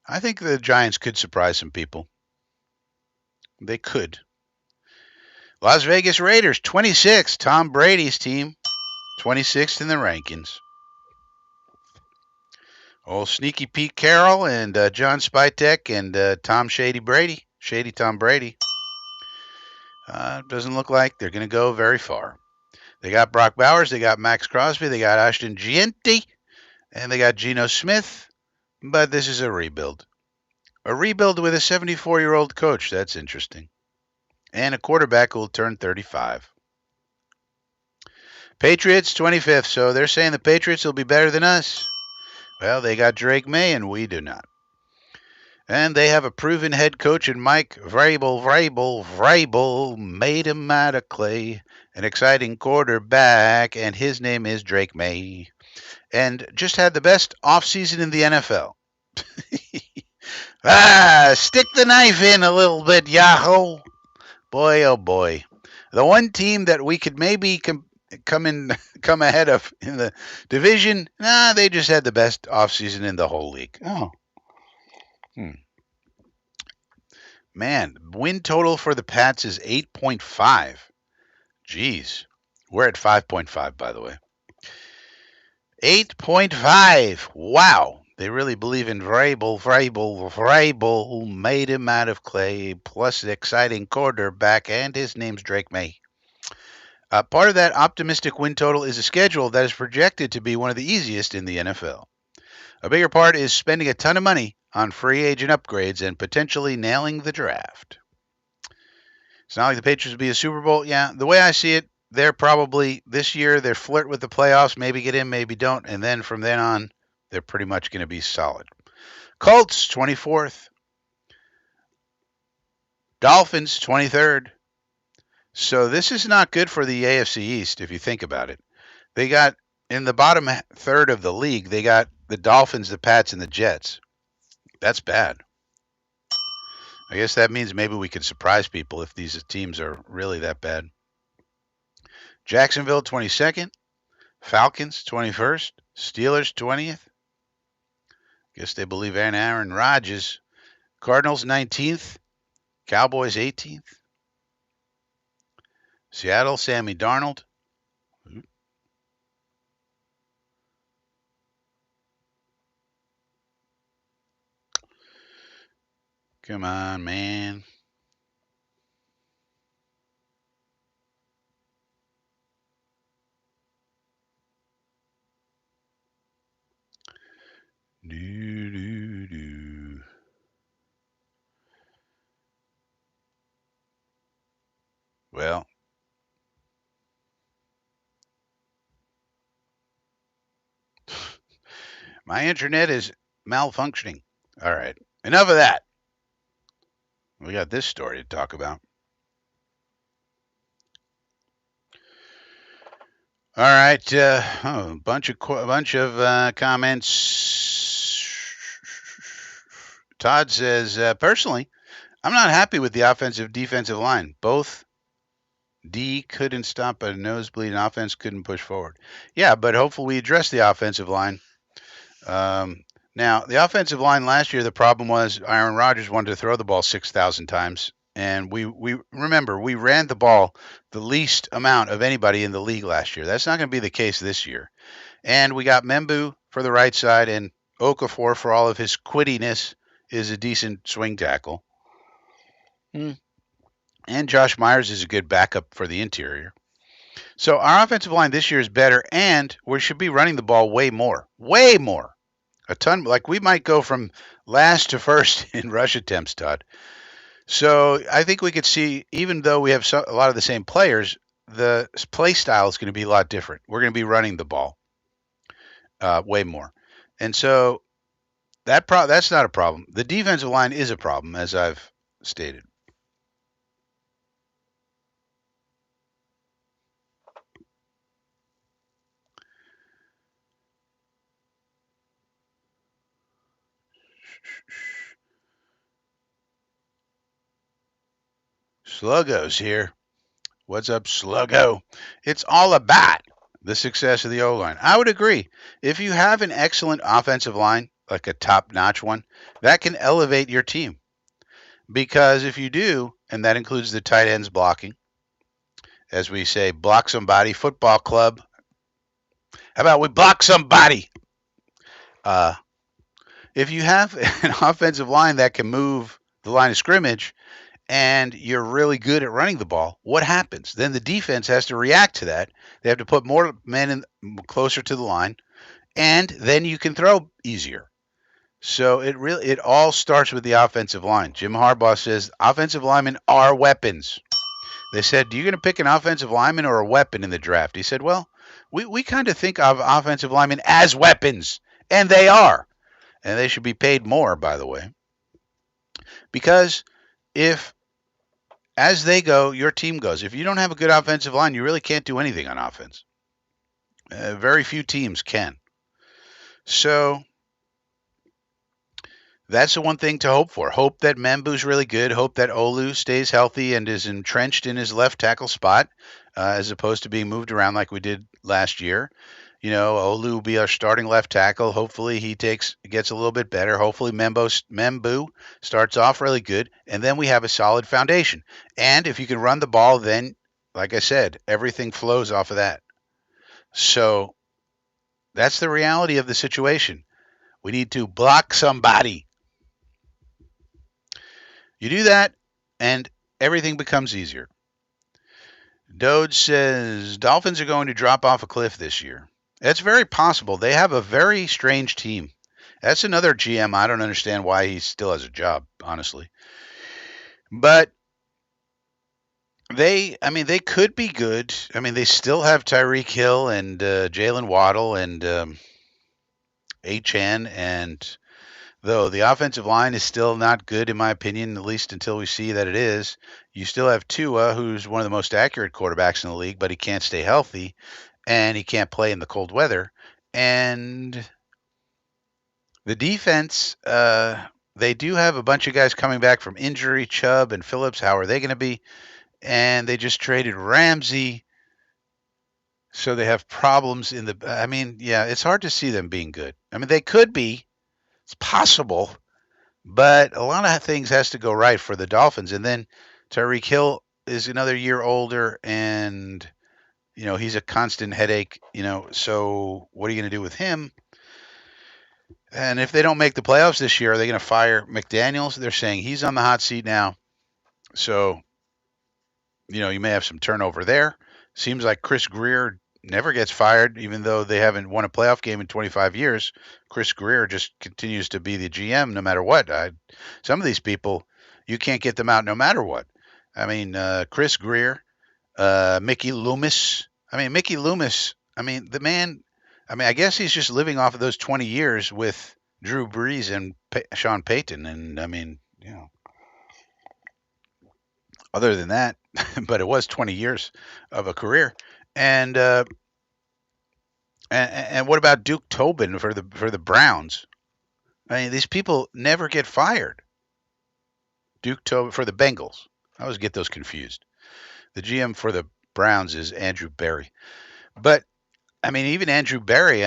I think the Giants could surprise some people. They could. Las Vegas Raiders, 26. Tom Brady's team, 26th in the rankings. Old Sneaky Pete Carroll and John Spytek and Tom Shady Tom Brady. Doesn't look like they're going to go very far. They got Brock Bowers, they got Max Crosby, they got Ashton Gianti, and they got Geno Smith, but this is a rebuild. A rebuild with a 74-year-old coach. That's interesting. And a quarterback who will turn 35. Patriots, 25th. So they're saying the Patriots will be better than us. Well, they got Drake May, and we do not. And they have a proven head coach in Mike Vrabel made him out of clay. An exciting quarterback, and his name is Drake May. And just had the best offseason in the NFL. Stick the knife in a little bit, Yahoo. Boy, oh boy. The one team that we could maybe come ahead of in the division, they just had the best offseason in the whole league. Man, win total for the Pats is 8.5. Jeez. We're at 5.5, by the way. 8.5. Wow. They really believe in Vrabel made him out of clay, plus the exciting quarterback, and his name's Drake May. Part of that optimistic win total is a schedule that is projected to be one of the easiest in the NFL. A bigger part is spending a ton of money on free agent upgrades and potentially nailing the draft. It's not like the Patriots will be a Super Bowl. Yeah, the way I see it, they're probably, this year, they're flirt with the playoffs, maybe get in, maybe don't, and then from then on, they're pretty much going to be solid. Colts, 24th. Dolphins, 23rd. So this is not good for the AFC East, if you think about it. They got, in the bottom third of the league, they got the Dolphins, the Pats, and the Jets. That's bad. I guess that means maybe we could surprise people if these teams are really that bad. Jacksonville, 22nd. Falcons, 21st. Steelers, 20th. Guess they believe in Aaron Rodgers. Cardinals, 19th. Cowboys, 18th. Seattle, Sammy Darnold. Come on, man. Well, my internet is malfunctioning. All right. Enough of that. We got this story to talk about. All right. A bunch of comments. Todd says, personally, I'm not happy with the defensive line. Both D couldn't stop a nosebleed and offense couldn't push forward. Yeah, but hopefully we address the offensive line. Now, the offensive line last year, the problem was Aaron Rodgers wanted to throw the ball 6,000 times. And we remember, we ran the ball the least amount of anybody in the league last year. That's not going to be the case this year. And we got Membu for the right side, and Okafor, for all of his quittiness, is a decent swing tackle. And Josh Myers is a good backup for the interior. So our offensive line this year is better, and we should be running the ball way more. Way more. A ton. Like, we might go from last to first in rush attempts, Todd. So I think we could see, even though we have a lot of the same players, the play style is going to be a lot different. We're going to be running the ball way more. And so that's not a problem. The defensive line is a problem, as I've stated. Sluggo's here. What's up, Sluggo? It's all about the success of the O-line. I would agree. If you have an excellent offensive line, like a top-notch one, that can elevate your team. Because if you do, and that includes the tight ends blocking, as we say, block somebody, football club. How about we block somebody? Uh, if you have an offensive line that can move the line of scrimmage and you're really good at running the ball, what happens? Then the defense has to react to that. They have to put more men closer to the line, and then you can throw easier. So it all starts with the offensive line. Jim Harbaugh says offensive linemen are weapons. They said, "Do you going to pick an offensive lineman or a weapon in the draft?" He said, "Well, we kind of think of offensive linemen as weapons, and they are, and they should be paid more, by the way, because if as they go, your team goes. If you don't have a good offensive line, you really can't do anything on offense. Very few teams can. So that's the one thing to hope for. Hope that Membu's really good. Hope that Olu stays healthy and is entrenched in his left tackle spot, as opposed to being moved around like we did last year. You know, Olu will be our starting left tackle. Hopefully he gets a little bit better. Hopefully Membu starts off really good, and then we have a solid foundation. And if you can run the ball, then, like I said, everything flows off of that. So that's the reality of the situation. We need to block somebody. You do that, and everything becomes easier. Doge says Dolphins are going to drop off a cliff this year. It's very possible. They have a very strange team. That's another GM. I don't understand why he still has a job, honestly. But they could be good. I mean, they still have Tyreek Hill and Jalen Waddle and HN, and though the offensive line is still not good, in my opinion, at least until we see that it is, you still have Tua, who's one of the most accurate quarterbacks in the league, but he can't stay healthy, and he can't play in the cold weather. And the defense, they do have a bunch of guys coming back from injury, Chubb and Phillips. How are they going to be? And they just traded Ramsey, so they have problems in the. I mean, yeah, it's hard to see them being good. I mean, they could be. It's possible, but a lot of things has to go right for the Dolphins. And then Tyreek Hill is another year older, and he's a constant headache. So what are you going to do with him? And if they don't make the playoffs this year, are they going to fire McDaniels? They're saying he's on the hot seat now. So you may have some turnover there. Seems like Chris Greer never gets fired, even though they haven't won a playoff game in 25 years. Chris Greer just continues to be the GM no matter what. Some of these people, you can't get them out no matter what. I mean, Chris Greer, Mickey Loomis. The man, I guess he's just living off of those 20 years with Drew Brees and Sean Payton. And, other than that, but it was 20 years of a career. And what about Duke Tobin for the Browns? I mean, these people never get fired. Duke Tobin for the Bengals. I always get those confused. The GM for the Browns is Andrew Berry. But even Andrew Berry,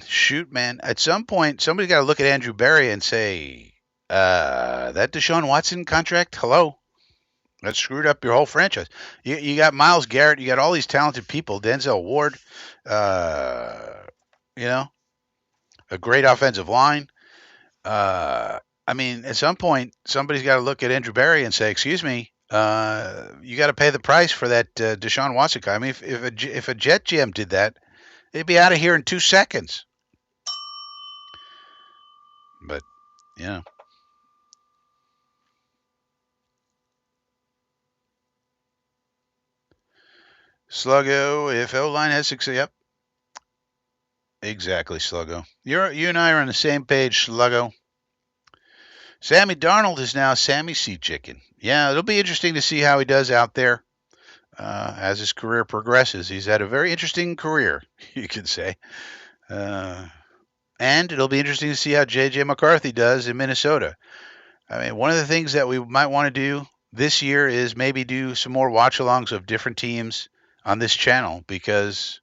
shoot, man, at some point somebody's got to look at Andrew Berry and say, that Deshaun Watson contract, hello? That screwed up your whole franchise. You got Myles Garrett. You got all these talented people. Denzel Ward, a great offensive line. At some point, somebody's got to look at Andrew Berry and say, excuse me, you got to pay the price for that Deshaun Watson guy. If a Jet GM did that, they'd be out of here in 2 seconds. But, Sluggo, if O-line has success, yep. Exactly, Sluggo. You and I are on the same page, Sluggo. Sammy Darnold is now Sammy Sea Chicken. Yeah, it'll be interesting to see how he does out there as his career progresses. He's had a very interesting career, you could say. And it'll be interesting to see how J.J. McCarthy does in Minnesota. One of the things that we might want to do this year is maybe do some more watch-alongs of different teams on this channel, because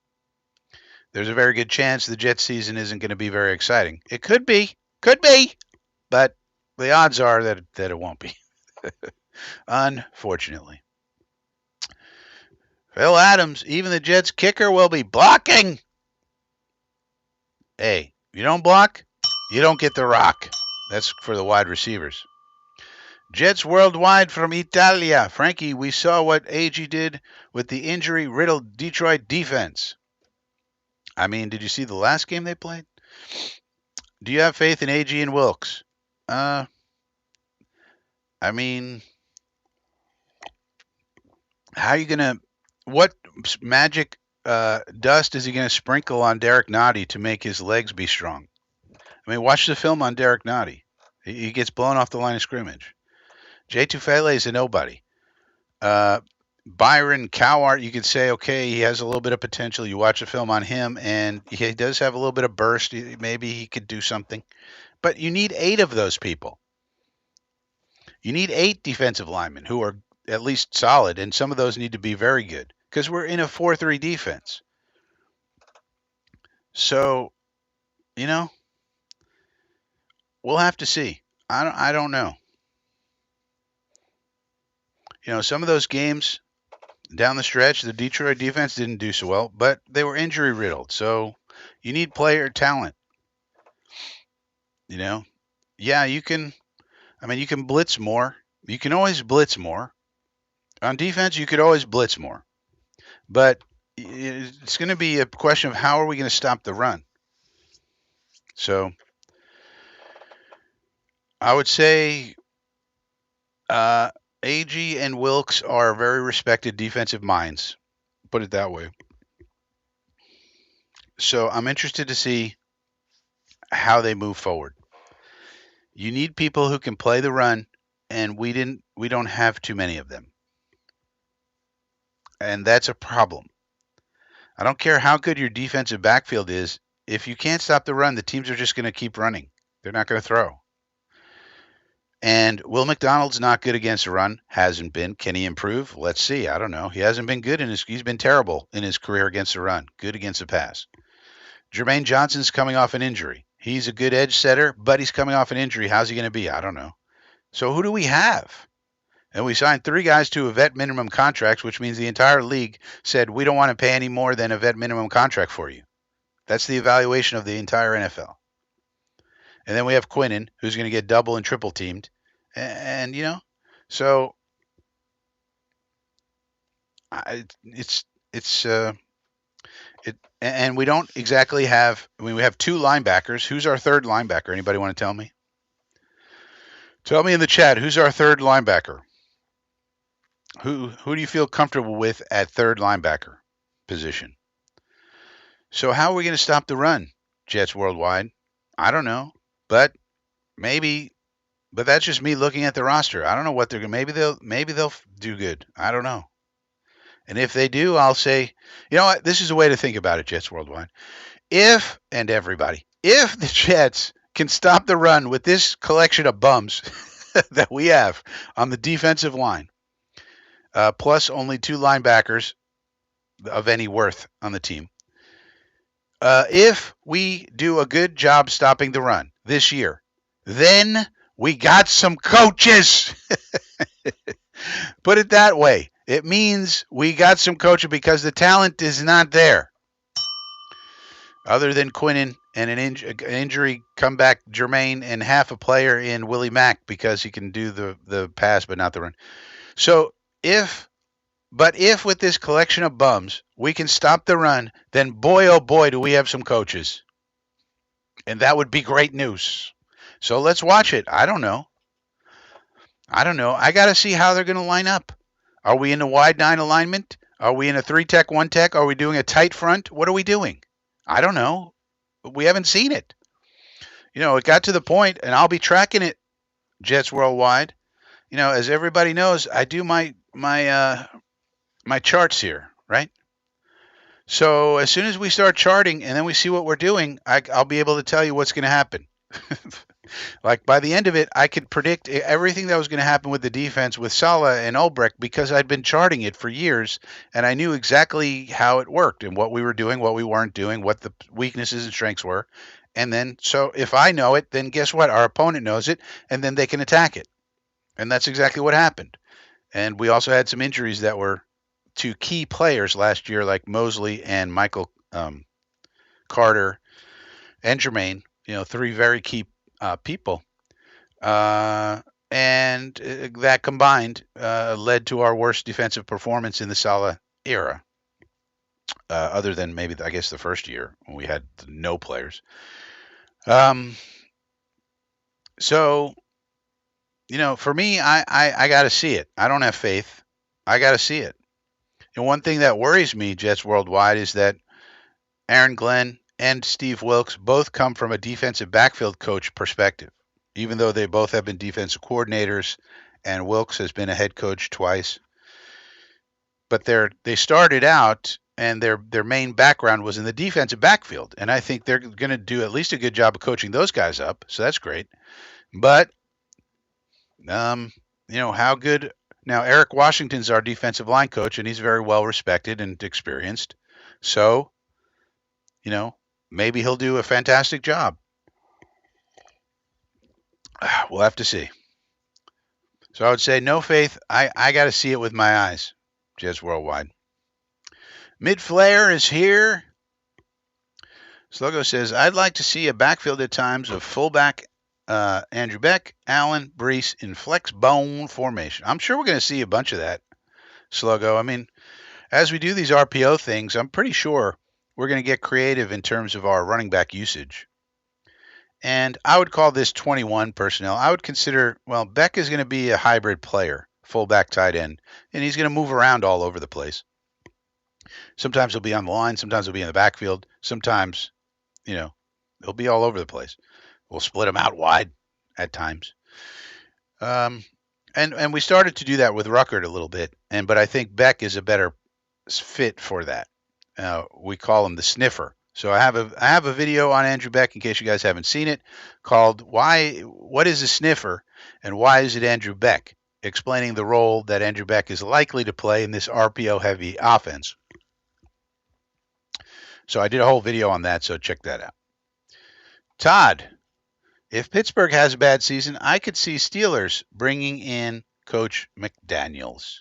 there's a very good chance the Jets season isn't going to be very exciting. It could be. Could be, but the odds are that it won't be. Unfortunately. Phil Adams, even the Jets kicker will be blocking. Hey, you don't block, you don't get the rock. That's for the wide receivers. Jets worldwide from Italia. Frankie, we saw what AG did with the injury riddled Detroit defense. I mean, did you see the last game they played? Do you have faith in AG and Wilkes? Uh, I mean, how are you going to, what magic dust is he going to sprinkle on Derek Nottie to make his legs be strong? I mean, watch the film on Derek Nottie. He gets blown off the line of scrimmage. Jay Tufele is a nobody. Byron Cowart, you could say, okay, he has a little bit of potential. You watch a film on him, and he does have a little bit of burst. Maybe he could do something. But you need 8 of those people. You need 8 defensive linemen who are at least solid, and some of those need to be very good because we're in a 4-3 defense. So, you know, we'll have to see. I don't know. You know, some of those games down the stretch, the Detroit defense didn't do so well, but they were injury riddled. So you need player talent. You know, yeah, you can. I mean, you can blitz more. You can always blitz more. On defense, you could always blitz more. But it's going to be a question of how are we going to stop the run. So I would say AG and Wilkes are very respected defensive minds. Put it that way. So I'm interested to see how they move forward. You need people who can play the run, and we don't have too many of them. And that's a problem. I don't care how good your defensive backfield is. If you can't stop the run, the teams are just going to keep running. They're not going to throw. And Will McDonald's not good against the run. Hasn't been. Can he improve? Let's see. I don't know. He hasn't been good he's been terrible in his career against the run. Good against the pass. Jermaine Johnson's coming off an injury. He's a good edge setter, but he's coming off an injury. How's he going to be? I don't know. So who do we have? And we signed 3 guys to a vet minimum contracts, which means the entire league said we don't want to pay any more than a vet minimum contract for you. That's the evaluation of the entire NFL. And then we have Quinnen, who's going to get double and triple teamed. And you know, so and we don't exactly have. I mean, we have 2 linebackers. Who's our third linebacker? Anybody want to tell me? Tell me in the chat. Who's our third linebacker? Who do you feel comfortable with at third linebacker position? So how are we going to stop the run, Jets worldwide? I don't know, but maybe. But that's just me looking at the roster. I don't know what they're going. Maybe they'll do good. I don't know. And if they do, I'll say, you know what? This is a way to think about it, Jets worldwide. If the Jets can stop the run with this collection of bums that we have on the defensive line, plus only 2 linebackers of any worth on the team. If we do a good job stopping the run this year, then we got some coaches. Put it that way. It means we got some coaching because the talent is not there. Other than Quinnen and an injury comeback Jermaine and half a player in Willie Mack because he can do the pass but not the run. So if with this collection of bums we can stop the run, then boy oh boy do we have some coaches. And that would be great news. So let's watch it. I don't know. I got to see how they're going to line up. Are we in a wide 9 alignment? Are we in a 3-tech, 1-tech? Are we doing a tight front? What are we doing? I don't know. We haven't seen it. You know, it got to the point, and I'll be tracking it, Jets worldwide. You know, as everybody knows, I do my charts here, right? So as soon as we start charting and then we see what we're doing, I'll be able to tell you what's going to happen. Like by the end of it, I could predict everything that was going to happen with the defense with Saleh and Ulbrich because I'd been charting it for years and I knew exactly how it worked and what we were doing, what we weren't doing, what the weaknesses and strengths were. And then, so if I know it, then guess what? Our opponent knows it, and then they can attack it. And that's exactly what happened. And we also had some injuries that were to key players last year, like Mosley and Michael Carter and Jermaine. Three very key people. And that combined led to our worst defensive performance in the Saleh era, other than maybe, I guess, the first year when we had no players. Um, so, for me, I got to see it. I don't have faith. I got to see it. And one thing that worries me, Jets Worldwide, is that Aaron Glenn and Steve Wilkes both come from a defensive backfield coach perspective, even though they both have been defensive coordinators, and Wilkes has been a head coach twice. But they started out, and their main background was in the defensive backfield, and I think they're going to do at least a good job of coaching those guys up. So that's great. But how good? Now Eric Washington's our defensive line coach, and he's very well respected and experienced. So, maybe he'll do a fantastic job. We'll have to see. So I would say no faith. I got to see it with my eyes. Jazz Worldwide. Mid Flair is here. Slogo says, I'd like to see a backfield at times of fullback Andrew Beck, Allen, Brees in flex bone formation. I'm sure we're going to see a bunch of that, Slogo. I mean, as we do these RPO things, I'm pretty sure we're going to get creative in terms of our running back usage. And I would call this 21 personnel. I would consider, Beck is going to be a hybrid player, fullback, tight end, and he's going to move around all over the place. Sometimes he'll be on the line, sometimes he'll be in the backfield, sometimes, he'll be all over the place. We'll split him out wide at times. And we started to do that with Ruckert a little bit, but I think Beck is a better fit for that. We call him the sniffer. So I have a video on Andrew Beck, in case you guys haven't seen it, called What is a Sniffer and Why is it Andrew Beck? Explaining the role that Andrew Beck is likely to play in this RPO heavy offense. So I did a whole video on that, so check that out. Todd, if Pittsburgh has a bad season, I could see Steelers bringing in Coach McDaniels.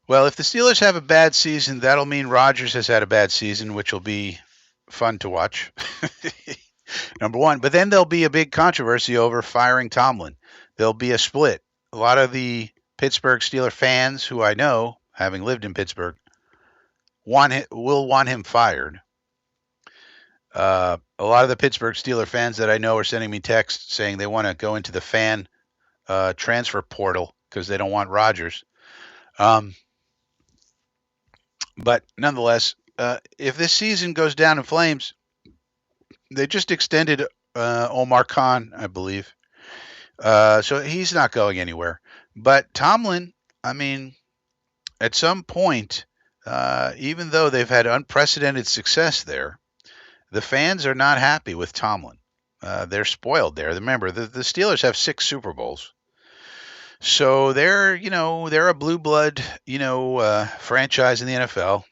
Well, if the Steelers have a bad season, that'll mean Rodgers has had a bad season, which will be fun to watch. Number one. But then there'll be a big controversy over firing Tomlin. There'll be a split. A lot of the Pittsburgh Steelers fans, who I know, having lived in Pittsburgh, will want him fired. A lot of the Pittsburgh Steelers fans that I know are sending me texts saying they want to go into the fan transfer portal because they don't want Rodgers. But nonetheless, if this season goes down in flames, they just extended Omar Khan, I believe. So he's not going anywhere. But Tomlin, I mean, at some point, even though they've had unprecedented success there, the fans are not happy with Tomlin. They're spoiled there. Remember, the Steelers have 6 Super Bowls. So they're a blue blood, franchise in the NFL.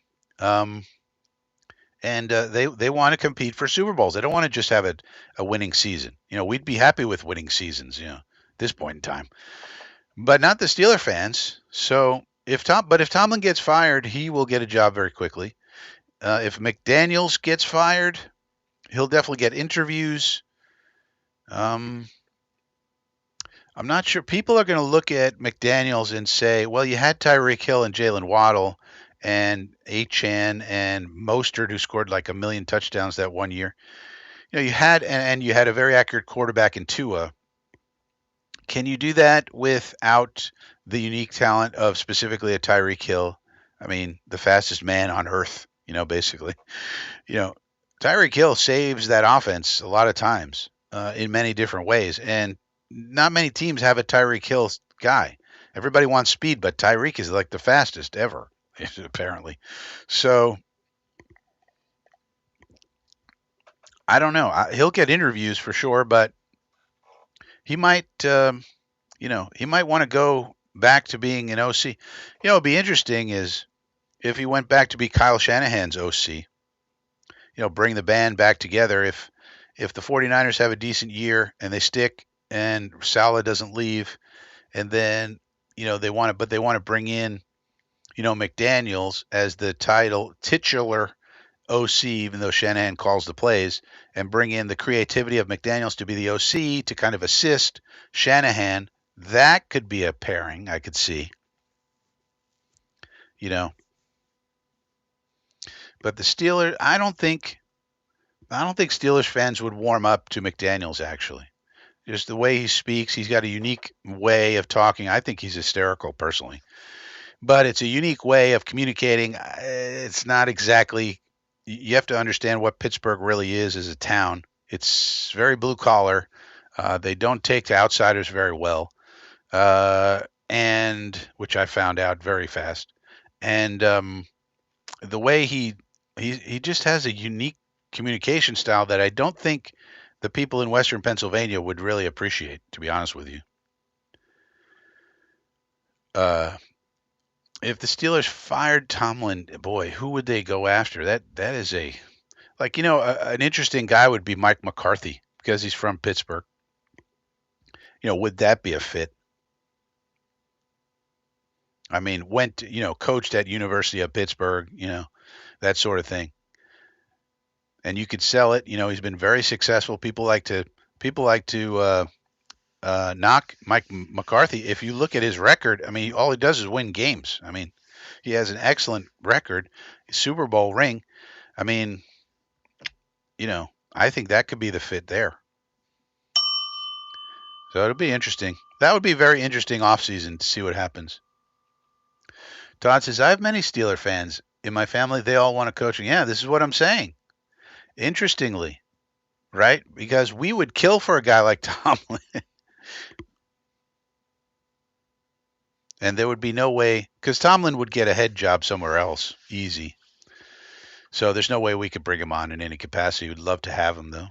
And they want to compete for Super Bowls. They don't want to just have a winning season. We'd be happy with winning seasons, at this point in time. But not the Steeler fans. So if Tomlin gets fired, he will get a job very quickly. If McDaniels gets fired, he'll definitely get interviews. I'm not sure. People are going to look at McDaniels and say, well, you had Tyreek Hill and Jalen Waddle and Achane and Mostert, who scored like 1 million touchdowns that one year. You had and you had a very accurate quarterback in Tua. Can you do that without the unique talent of specifically a Tyreek Hill? I mean, the fastest man on earth, basically. Tyreek Hill saves that offense a lot of times in many different ways. And not many teams have a Tyreek Hill guy. Everybody wants speed, but Tyreek is like the fastest ever, apparently. So I don't know. He'll get interviews for sure, but he might, he might want to go back to being an OC. It'd be interesting is if he went back to be Kyle Shanahan's OC. Bring the band back together. if the 49ers have a decent year and they stick and Salah doesn't leave, and then they want to bring in McDaniels as the titular OC, even though Shanahan calls the plays, and bring in the creativity of McDaniels to be the OC to kind of assist Shanahan. That could be a pairing I could see. But the Steelers, I don't think Steelers fans would warm up to McDaniels actually. Just the way he speaks, he's got a unique way of talking. I think he's hysterical personally. But it's a unique way of communicating. It's not exactly, you have to understand what Pittsburgh really is as a town. It's very blue collar. They don't take to outsiders very well, and which I found out very fast. And the way he just has a unique communication style that I don't think the people in Western Pennsylvania would really appreciate, to be honest with you. If the Steelers fired Tomlin, boy, who would they go after? That is an interesting guy would be Mike McCarthy because he's from Pittsburgh. Would that be a fit? I mean, coached at University of Pittsburgh, that sort of thing. And you could sell it. He's been very successful. People like to knock Mike McCarthy. If you look at his record, I mean, all he does is win games. I mean, he has an excellent record, Super Bowl ring. I mean, I think that could be the fit there. So it'll be interesting. That would be a very interesting offseason to see what happens. Todd says, I have many Steeler fans in my family. They all want to coaching. Yeah, this is what I'm saying. Interestingly, right? Because we would kill for a guy like Tomlin. And there would be no way, because Tomlin would get a head job somewhere else, easy. So there's no way we could bring him on in any capacity. We'd love to have him, though.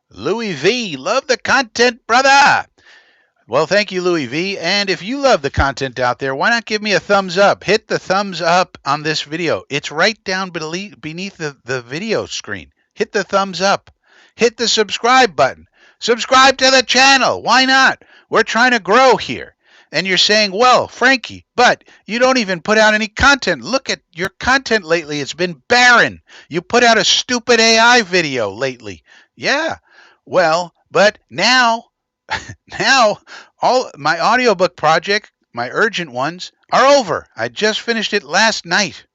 Louis V, love the content, brother. Well, thank you, Louis V. And if you love the content out there, why not give me a thumbs up? Hit the thumbs up on this video. It's right down beneath the video screen. Hit the thumbs up. Hit the subscribe button. Subscribe to the channel. Why not? We're trying to grow here. And you're saying, well, Frankie, but you don't even put out any content. Look at your content lately. It's been barren. You put out a stupid AI video lately. Yeah. Well, but now all my audiobook project, my urgent ones, are over. I just finished it last night,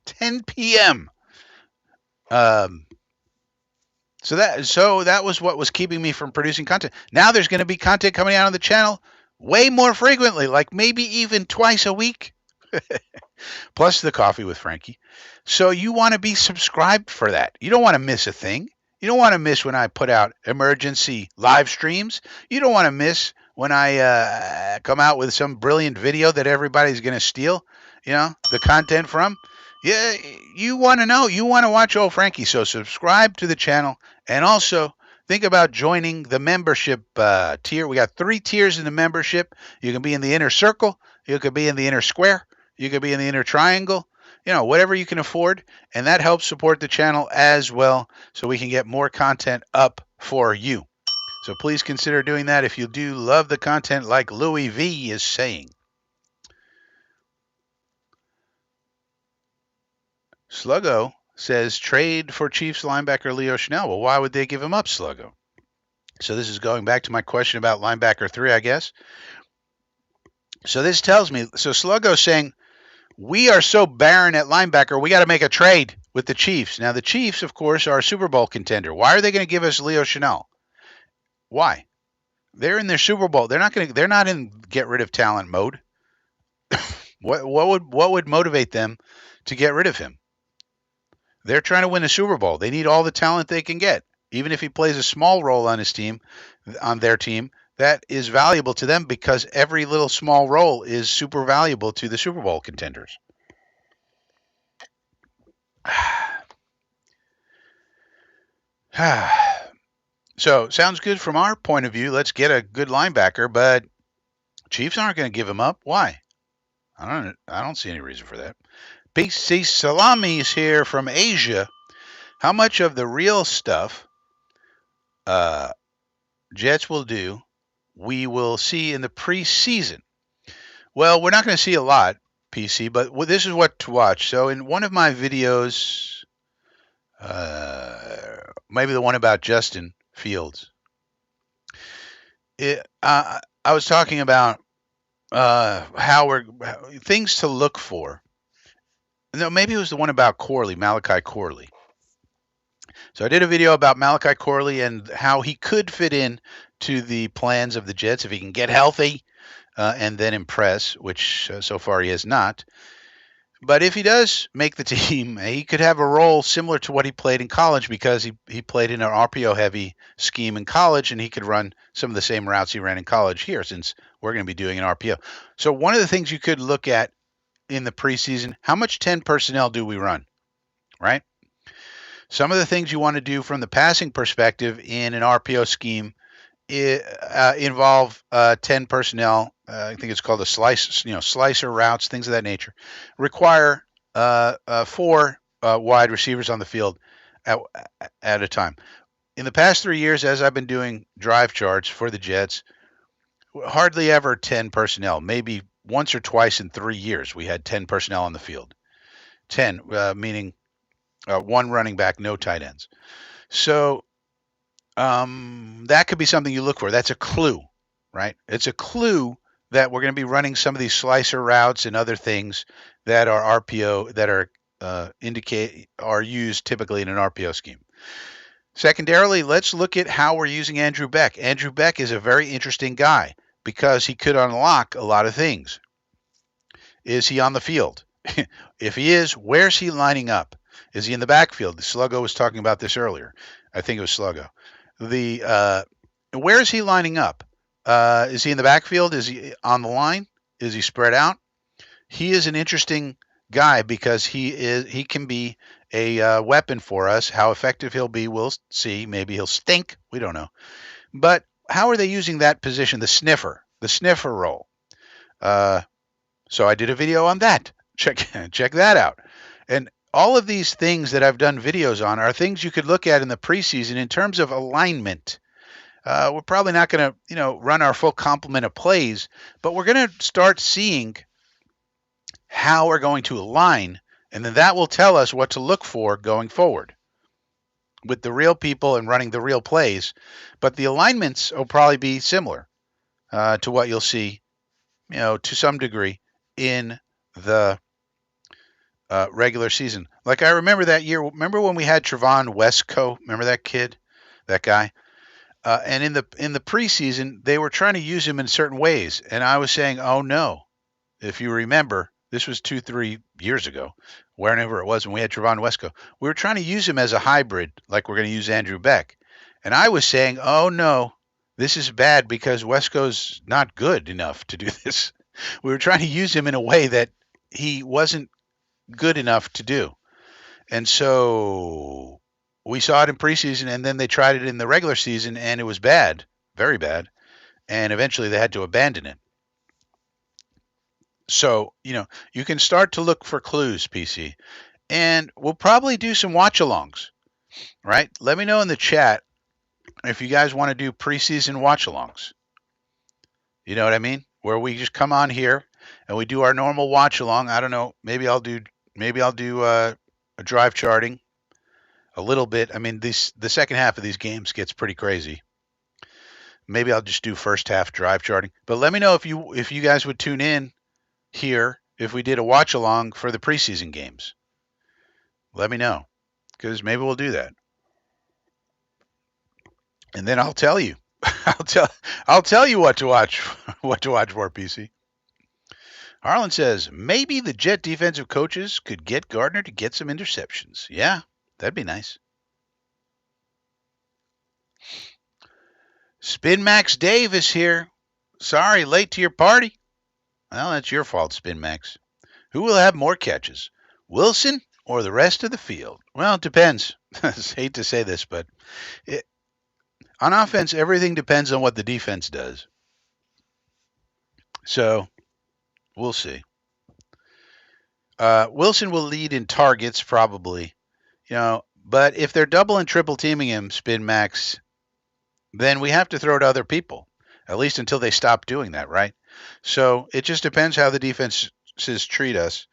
10 p.m. So that was what was keeping me from producing content. Now there's going to be content coming out on the channel way more frequently, like maybe even twice a week. Plus the coffee with Frankie. So you want to be subscribed for that. You don't want to miss a thing. You don't want to miss when I put out emergency live streams. You don't want to miss when I come out with some brilliant video that everybody's going to steal, the content from. Yeah, you want to know. You want to watch old Frankie. So subscribe to the channel and also think about joining the membership tier. We got 3 tiers in the membership. You can be in the inner circle. You could be in the inner square. You could be in the inner triangle. Whatever you can afford, and that helps support the channel as well so we can get more content up for you. So please consider doing that if you do love the content like Louis V is saying. Sluggo says trade for Chiefs linebacker Leo Chenal. Well, why would they give him up, Sluggo? So this is going back to my question about linebacker 3, I guess. So this tells me, so Sluggo's saying, we are so barren at linebacker, we got to make a trade with the Chiefs. Now, the Chiefs, of course, are a Super Bowl contender. Why are they going to give us Leo Chenal? Why? They're in their Super Bowl. They're not in get rid of talent mode. What would motivate them to get rid of him? They're trying to win a Super Bowl. They need all the talent they can get. Even if he plays a small role on their team, that is valuable to them because every little small role is super valuable to the Super Bowl contenders. So, sounds good from our point of view. Let's get a good linebacker, but Chiefs aren't going to give him up. Why? I don't see any reason for that. PC Salami is here from Asia. How much of the real stuff uh, Jets will do, we will see in the preseason. Well, we're not going to see a lot, PC, but this is what to watch. So, in one of my videos, maybe the one about Justin Fields, I was talking about things to look for. No, maybe it was the one about Malachi Corley. So I did a video about Malachi Corley and how he could fit in to the plans of the Jets if he can get healthy and then impress, which so far he has not. But if he does make the team, he could have a role similar to what he played in college because he played in an RPO heavy scheme in college and he could run some of the same routes he ran in college here since we're going to be doing an RPO. So one of the things you could look at in the preseason, how much 10 personnel do we run, right? Some of the things you want to do from the passing perspective in an RPO scheme involve 10 personnel. I think it's called a slicer routes, things of that nature. Require four wide receivers on the field at a time. In the past 3 years, as I've been doing drive charts for the Jets, hardly ever 10 personnel. Maybe once or twice in 3 years we had 10 personnel on the field. 10 meaning one running back, no tight ends. So that could be something you look for. That's a clue, right? It's a clue that we're going to be running some of these slicer routes and other things that are RPO that are used typically in an RPO scheme. Secondarily, let's look at how we're using Andrew Beck. Andrew Beck is a very interesting guy because he could unlock a lot of things. Is he on the field? If he is, where's he lining up? Is he in the backfield? Sluggo was talking about this earlier. I think it was Sluggo. Where is he lining up? Is he in the backfield? Is he on the line? Is he spread out? He is an interesting guy because he can be a weapon for us. How effective he'll be, we'll see. Maybe he'll stink. We don't know. But how are they using that position, the sniffer role? So I did a video on that. Check that out. And all of these things that I've done videos on are things you could look at in the preseason in terms of alignment. We're probably not going to, run our full complement of plays, but we're going to start seeing how we're going to align, and then that will tell us what to look for going forward with the real people and running the real plays. But the alignments will probably be similar to what you'll see, to some degree in the regular season. Like I remember that year. Remember when we had Trevon Wesco? Remember that kid, that guy? And in the preseason, they were trying to use him in certain ways, and I was saying, "Oh no!" If you remember, this was 2-3 years ago, wherever it was when we had Trevon Wesco. We were trying to use him as a hybrid, like we're going to use Andrew Beck, and I was saying, "Oh no, this is bad because Wesco's not good enough to do this." We were trying to use him in a way that he wasn't good enough to do. And so we saw it in preseason, and then they tried it in the regular season, and it was bad, very bad. And eventually they had to abandon it. So, you can start to look for clues, PC. And we'll probably do some watch alongs, right? Let me know in the chat if you guys want to do preseason watch alongs. You know what I mean? Where we just come on here and we do our normal watch along. I don't know. Maybe I'll do a drive charting a little bit. I mean, the second half of these games gets pretty crazy. Maybe I'll just do first half drive charting. But let me know if you guys would tune in here if we did a watch along for the preseason games. Let me know, because maybe we'll do that. And then I'll tell you. I'll tell you what to watch for, PC. Harlan says, maybe the Jet defensive coaches could get Gardner to get some interceptions. Yeah, that'd be nice. Spin Max Dave is here. Sorry, late to your party. Well, that's your fault, Spin Max. Who will have more catches, Wilson or the rest of the field? Well, it depends. I hate to say this, but on offense, everything depends on what the defense does. So we'll see. Wilson will lead in targets probably, But if they're double and triple teaming him, Spin Max, then we have to throw to other people, at least until they stop doing that, right? So it just depends how the defenses treat us.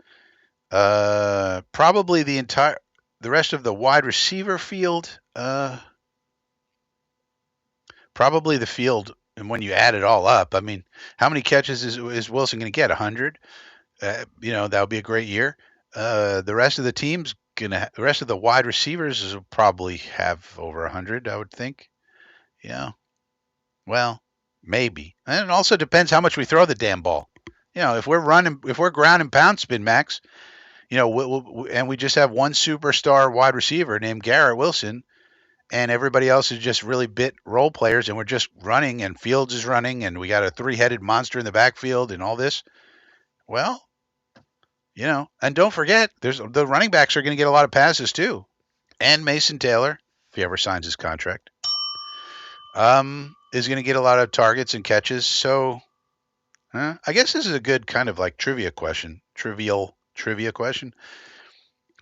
Probably the rest of the wide receiver field. Probably the field, and when you add it all up, I mean, how many catches is Wilson going to get? 100. That would be a great year. The rest of the team's the rest of the wide receivers will probably have over 100, I would think. Yeah. Well, maybe. And it also depends how much we throw the damn ball. If we're ground and pound, Spin Max, and we just have one superstar wide receiver named Garrett Wilson, and everybody else is just really bit role players, and we're just running, and Fields is running, and we got a three-headed monster in the backfield, and all this. Well, and don't forget, the running backs are going to get a lot of passes too, and Mason Taylor, if he ever signs his contract, is going to get a lot of targets and catches. So, I guess this is a good kind of like trivial trivia question,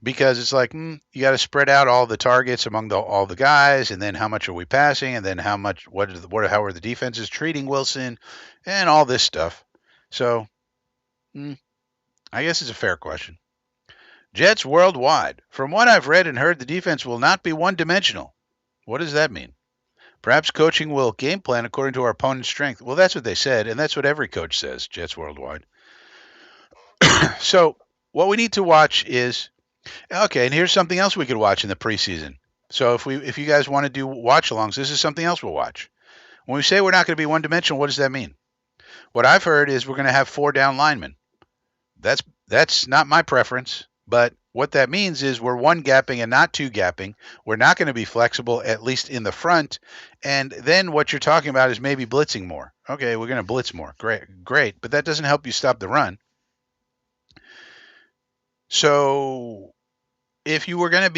because it's like you got to spread out all the targets among all the guys, and then how much are we passing, and then how are the defenses treating Wilson, and all this stuff. So, I guess it's a fair question. Jets worldwide. From what I've read and heard, the defense will not be one-dimensional. What does that mean? Perhaps coaching will game plan according to our opponent's strength. Well, that's what they said, and that's what every coach says, Jets worldwide. So what we need to watch is, okay, and here's something else we could watch in the preseason. So if you guys want to do watch-alongs, this is something else we'll watch. When we say we're not going to be one-dimensional, what does that mean? What I've heard is we're going to have 4 down linemen. That's not my preference. But what that means is we're one gapping and not two gapping. We're not going to be flexible, at least in the front. And then what you're talking about is maybe blitzing more. Okay, we're going to blitz more. Great. But that doesn't help you stop the run. So if you were going to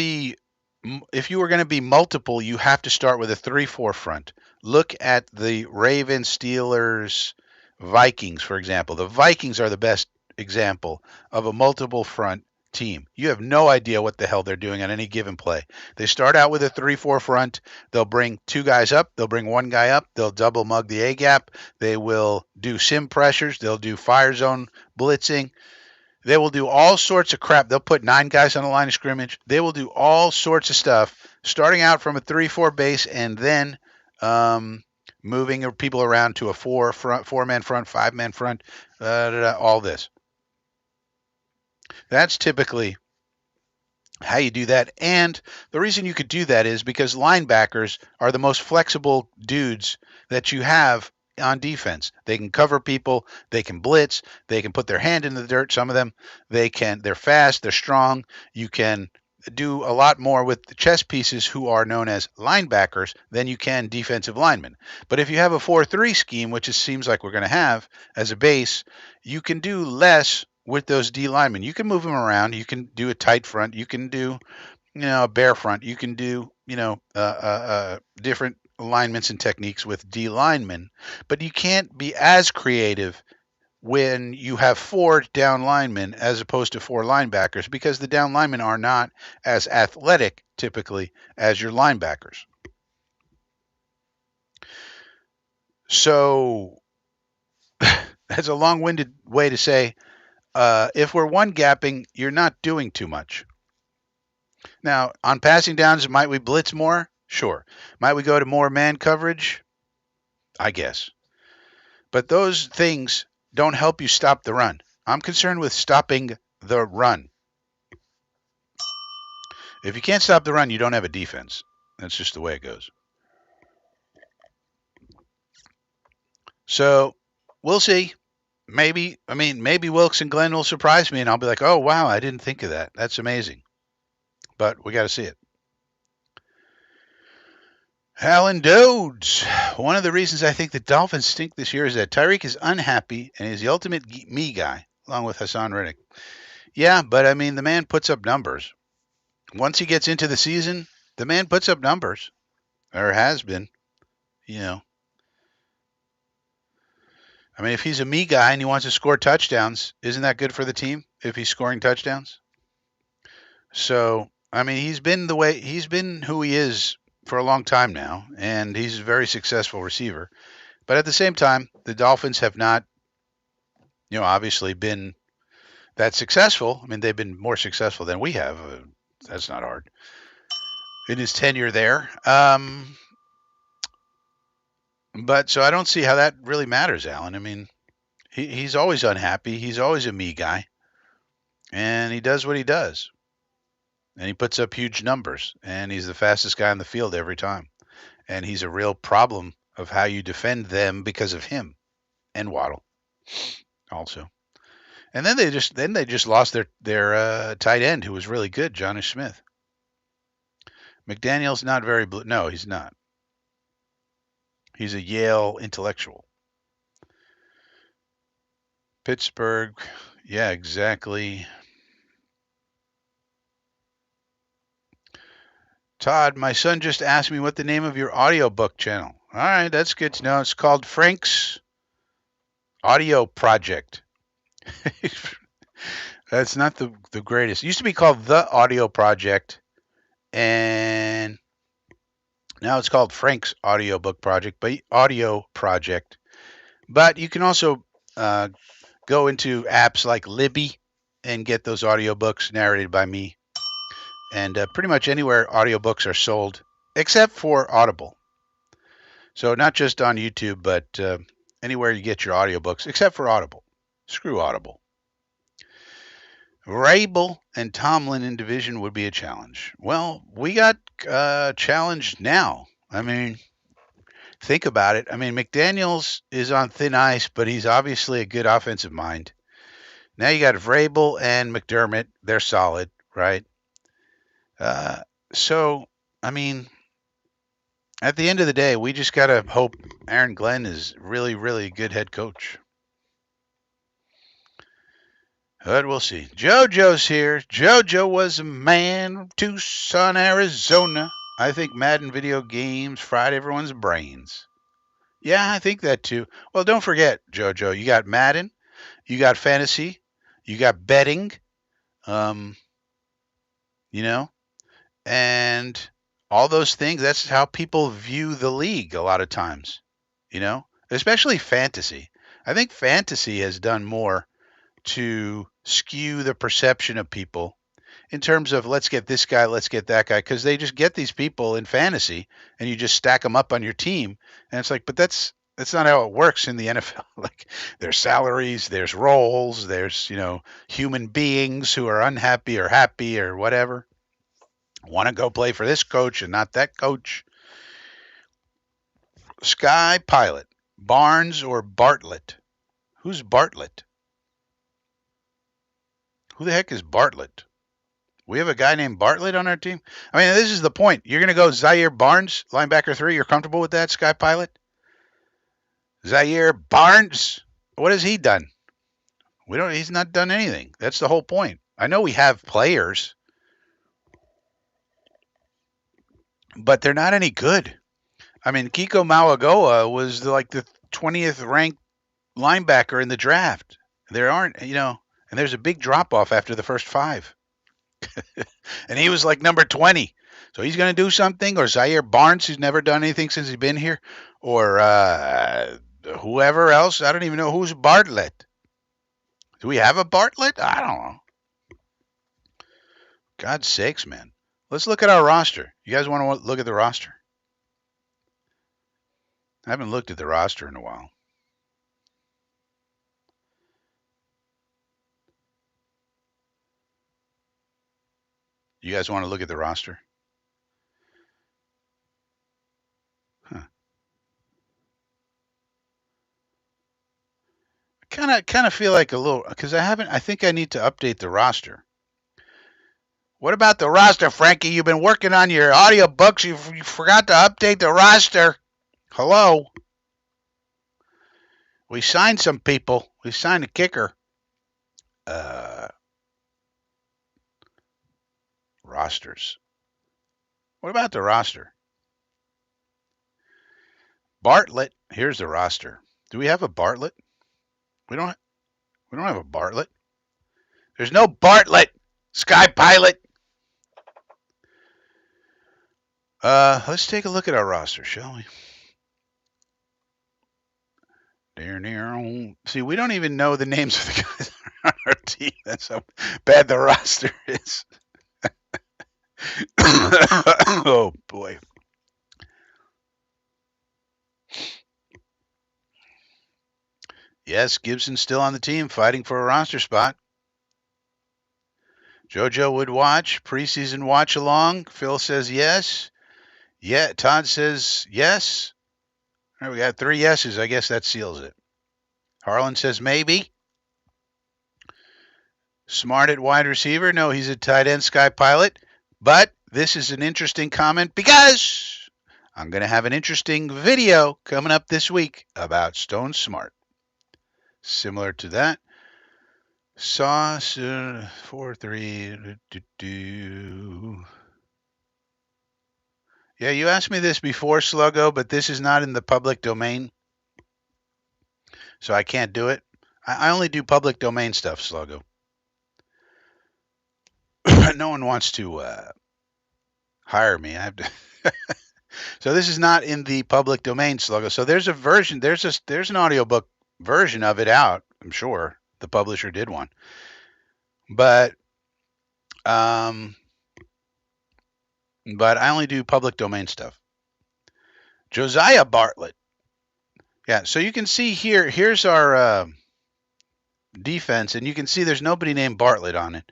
be multiple, you have to start with a 3-4 front. Look at the Ravens, Steelers, Vikings, for example. The Vikings are the best example of a multiple front team. You have no idea what the hell they're doing on any given play. They start out with a 3-4 front. They'll bring 2 guys up. They'll bring 1 guy up. They'll double mug the A gap. They will do sim pressures. They'll do fire zone blitzing. They will do all sorts of crap. They'll put 9 guys on the line of scrimmage. They will do all sorts of stuff, starting out from a 3-4 base and then moving people around to a 4-man front, 5-man front, all this. That's typically how you do that. And the reason you could do that is because linebackers are the most flexible dudes that you have on defense. They can cover people, they can blitz, they can put their hand in the dirt, some of them. They're fast, they're strong. You can do a lot more with the chess pieces who are known as linebackers than you can defensive linemen. But if you have a 4-3 scheme, which it seems like we're going to have as a base, you can do less with those D linemen. You can move them around. You can do a tight front. You can do, a bear front. You can do, different alignments and techniques with D linemen. But you can't be as creative when you have 4 down linemen as opposed to 4 linebackers, because the down linemen are not as athletic typically as your linebackers. So that's a long-winded way to say, if we're one gapping, you're not doing too much. Now, on passing downs, might we blitz more? Sure. Might we go to more man coverage? I guess. But those things don't help you stop the run. I'm concerned with stopping the run. If you can't stop the run, you don't have a defense. That's just the way it goes. So we'll see. Maybe Wilkes and Glenn will surprise me, and I'll be like, oh, wow, I didn't think of that. That's amazing. But we got to see it. Alan Dodds. One of the reasons I think the Dolphins stink this year is that Tyreek is unhappy and is the ultimate me guy, along with Hassan Reddick. Yeah, but the man puts up numbers. Once he gets into the season, the man puts up numbers, or has been, if he's a me guy and he wants to score touchdowns, isn't that good for the team if he's scoring touchdowns? So I mean, he's been who he is for a long time now, and he's a very successful receiver. But at the same time, the Dolphins have not, obviously been that successful. I mean, they've been more successful than we have. That's not hard in his tenure there. But so I don't see how that really matters, Alan. I mean, he's always unhappy. He's always a me guy, and he does what he does, and he puts up huge numbers, and he's the fastest guy on the field every time, and he's a real problem of how you defend them because of him and Waddle also. And then they just lost their tight end who was really good, Johnny Smith. McDaniel's not very blue. No, he's not. He's a Yale intellectual. Pittsburgh. Yeah, exactly. Todd, my son just asked me what the name of your audiobook channel. All right, that's good to know. It's called Frank's Audio Project. That's not the greatest. It used to be called The Audio Project, and now it's called Frank's Audiobook Project, but Audio Project. But you can also go into apps like Libby and get those audiobooks narrated by me. And pretty much anywhere audiobooks are sold, except for Audible. So not just on YouTube, but anywhere you get your audiobooks, except for Audible. Screw Audible. Rabel and Tomlin in division would be a challenge. Well, we got challenged now. I mean, think about it. I mean, McDaniels is on thin ice, but he's obviously a good offensive mind. Now you got Vrabel and McDermott. They're solid, right? So, I mean, at the end of the day, we just got to hope Aaron Glenn is really, really a good head coach. But we'll see. JoJo's here. JoJo was a man from Tucson, Arizona. I think Madden video games fried everyone's brains. Yeah, I think that too. Well, don't forget, JoJo, you got Madden, you got fantasy, you got betting, um, you know, and all those things. That's how people view the league a lot of times, especially fantasy. I think fantasy has done more to skew the perception of people in terms of let's get this guy, let's get that guy, because they just get these people in fantasy and you just stack them up on your team, and it's like, but that's not how it works in the NFL. Like there's salaries, there's roles, there's human beings who are unhappy or happy or whatever, want to go play for this coach and not that coach. Sky Pilot, Barnes or Bartlett? Who's Bartlett? Who the heck is Bartlett? We have a guy named Bartlett on our team. I mean, this is the point. You're going to go Zaire Barnes, linebacker 3. You're comfortable with that, Sky Pilot? Zaire Barnes? What has he done? He's not done anything. That's the whole point. I know we have players, but they're not any good. I mean, Kiko Mawagoa was like the 20th ranked linebacker in the draft. There aren't, and there's a big drop off after the first 5. And he was like number 20. So he's going to do something, or Zaire Barnes, who's never done anything since he's been here, or whoever else. I don't even know who's Bartlett. Do we have a Bartlett? I don't know. God's sakes, man. Let's look at our roster. You guys want to look at the roster? I haven't looked at the roster in a while. You guys want to look at the roster? Huh. Kind of feel like a little, because I think I need to update the roster. What about the roster, Frankie? You've been working on your audiobooks. You forgot to update the roster. Hello? We signed some people. We signed a kicker. Rosters. What about the roster? Bartlett. Here's the roster. Do we have a Bartlett? We don't have a Bartlett. There's no Bartlett. Sky Pilot. Let's take a look at our roster, shall we? See, we don't even know the names of the guys on our team. That's how bad the roster is. Oh boy. Yes, Gibson's still on the team, fighting for a roster spot. JoJo would watch preseason watch along. Phil says yes. Yeah, Todd says yes. All right, we got 3 yeses. I guess that seals it. Harlan says maybe. Smart at wide receiver. No, he's a tight end Sky Pilot. But this is an interesting comment because I'm going to have an interesting video coming up this week about Stone Smart. Similar to that. Sauce 4-3. Yeah, you asked me this before, Sluggo, but this is not in the public domain, so I can't do it. I only do public domain stuff, Sluggo. No one wants to hire me. I have to. So this is not in the public domain, Sluggo. So there's a version. There's an audiobook version of it out. I'm sure the publisher did one, but I only do public domain stuff. Josiah Bartlett. Yeah, so you can see here. Here's our defense, and you can see there's nobody named Bartlett on it.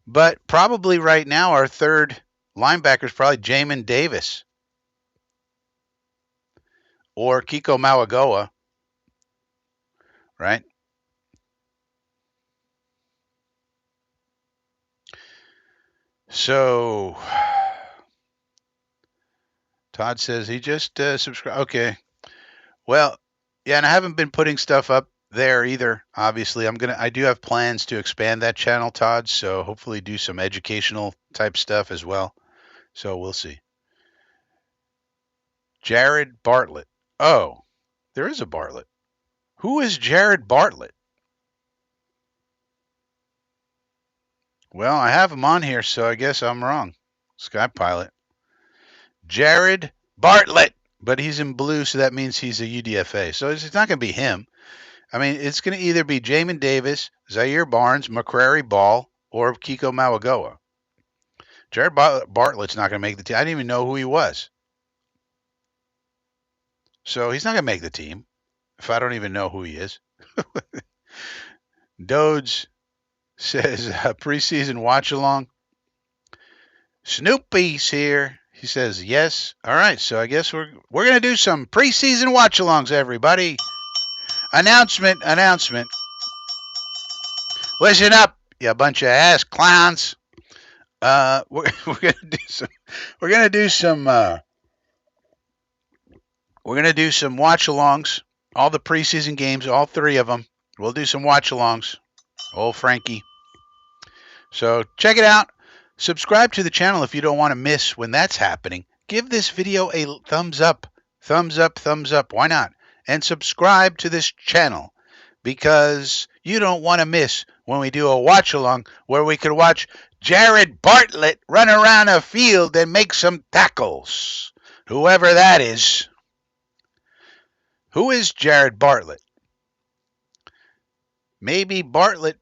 But probably right now our third linebacker is probably Jamin Davis or Kiko Mawagoa, right? So Todd says he just subscribed. Okay. Well, yeah, and I haven't been putting stuff up there either. Obviously, I do have plans to expand that channel, Todd, so hopefully do some educational type stuff as well. So we'll see. Jared Bartlett. Oh, there is a Bartlett. Who is Jared Bartlett? Well, I have him on here, so I guess I'm wrong. Sky Pilot. Jared Bartlett. But he's in blue, so that means he's a UDFA. So it's not going to be him. I mean, it's going to either be Jamin Davis, Zaire Barnes, McCrary Ball, or Kiko Mawagoa. Jared Bartlett's not going to make the team. I didn't even know who he was. So he's not going to make the team if I don't even know who he is. Dodes says preseason watch along. Snoopy's here. He says yes. All right, so I guess we're gonna do some preseason watch alongs, everybody. Announcement. Listen up, you bunch of ass clowns. We're gonna do some watch alongs. All the preseason games, all 3 of them. We'll do some watch alongs. Old Frankie. So check it out. Subscribe to the channel if you don't want to miss when that's happening. Give this video a thumbs up. Thumbs up. Why not? And subscribe to this channel because you don't want to miss when we do a watch along where we could watch Jared Bartlett run around a field and make some tackles. Whoever that is. Who is Jared Bartlett? Maybe Bartlett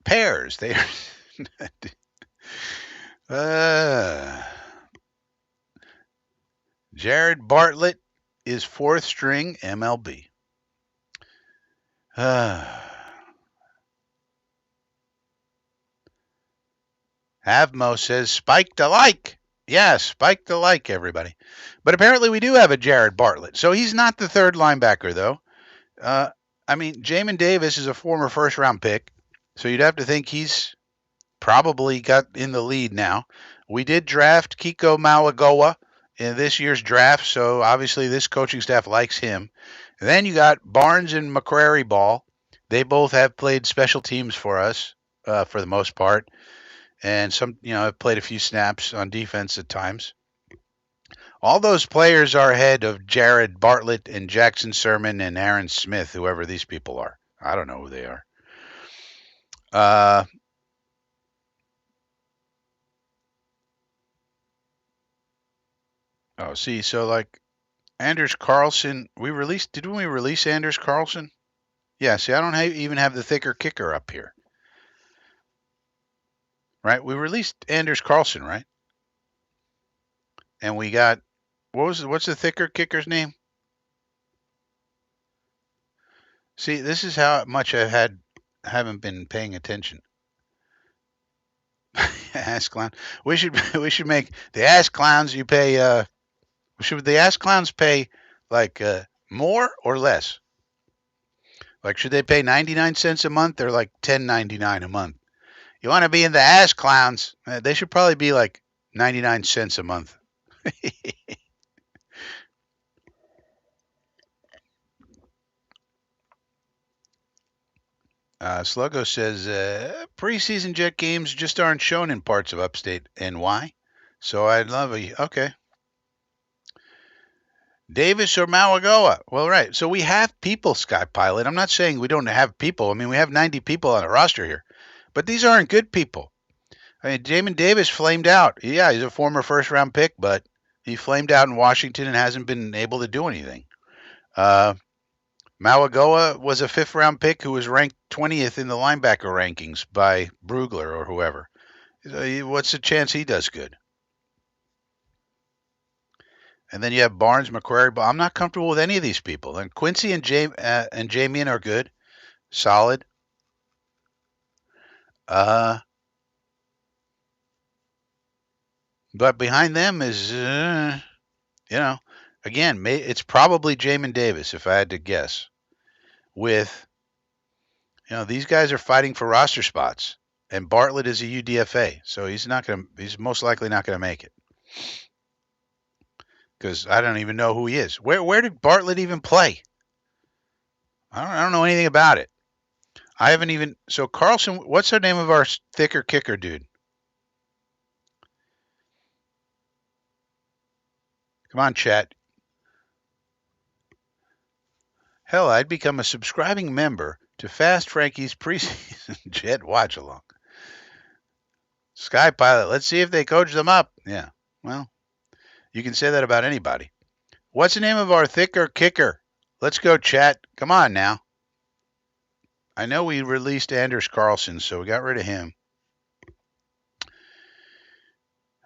pairs. They Jared Bartlett is 4th string MLB. Havmo says spike to like. Yeah, spike to like, everybody. But apparently we do have a Jared Bartlett. So he's not the 3rd linebacker, though. I mean, Jamin Davis is a former first-round pick. So you'd have to think he's probably got in the lead now. We did draft Kiko Mawagoa in this year's draft, so obviously this coaching staff likes him. And then you got Barnes and McCrary Ball. They both have played special teams for us for the most part, and some, have played a few snaps on defense at times. All those players are ahead of Jared Bartlett and Jackson Sermon and Aaron Smith, whoever these people are. I don't know who they are. Oh, see, so like Anders Carlson, didn't we release Anders Carlson? Yeah, see, I don't even have the thicker kicker up here, right? We released Anders Carlson, right? And we got, what's the thicker kicker's name? See, this is how much haven't been paying attention. Ass clown. We should make the ass clowns. You pay. Should the ass clowns pay like more or less? Like, should they pay 99 cents a month or like 10.99 a month? You want to be in the ass clowns? They should probably be like 99 cents a month. Sluggo says preseason Jet games just aren't shown in parts of upstate, and why? So I'd love a okay. Davis or Mawagoa. Well, right. So we have people, Sky Pilot. I'm not saying we don't have people. I mean, we have 90 people on a roster here, but these aren't good people. I mean, Jamin Davis flamed out. Yeah, he's a former first round pick, but he flamed out in Washington and hasn't been able to do anything. Uh, Mawagoa was a fifth round pick who was ranked 20th in the linebacker rankings by Brugler or whoever. What's the chance he does good? And then you have Barnes, McQuarrie, but I'm not comfortable with any of these people. And Quincy and Jamian are good, solid. Uh, but behind them is, again, it's probably Jamin Davis if I had to guess. With, these guys are fighting for roster spots, and Bartlett is a UDFA, so he's most likely not gonna make it. Because I don't even know who he is. Where did Bartlett even play? I don't know anything about it. I haven't even. So Carlson, what's the name of our thicker kicker dude? Come on, chat. Hell, I'd become a subscribing member to Fast Frankie's preseason Jet watch along. Sky Pilot, let's see if they coach them up. Yeah, well, you can say that about anybody. What's the name of our thicker kicker? Let's go, chat. Come on now. I know we released Anders Carlson, so we got rid of him.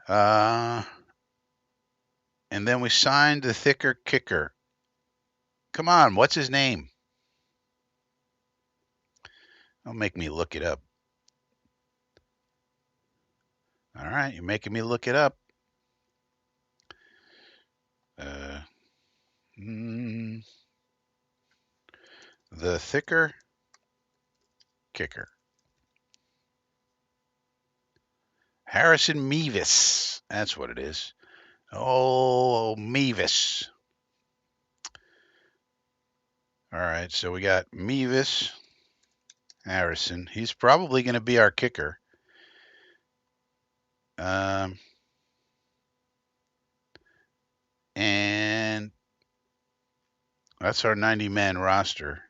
And then we signed the thicker kicker. Come on, what's his name? Don't make me look it up. All right, you're making me look it up. The thicker kicker. Harrison Mevis. That's what it is. Oh, Mevis. All right, so we got Mevis, Harrison. He's probably going to be our kicker. And that's our 90-man roster.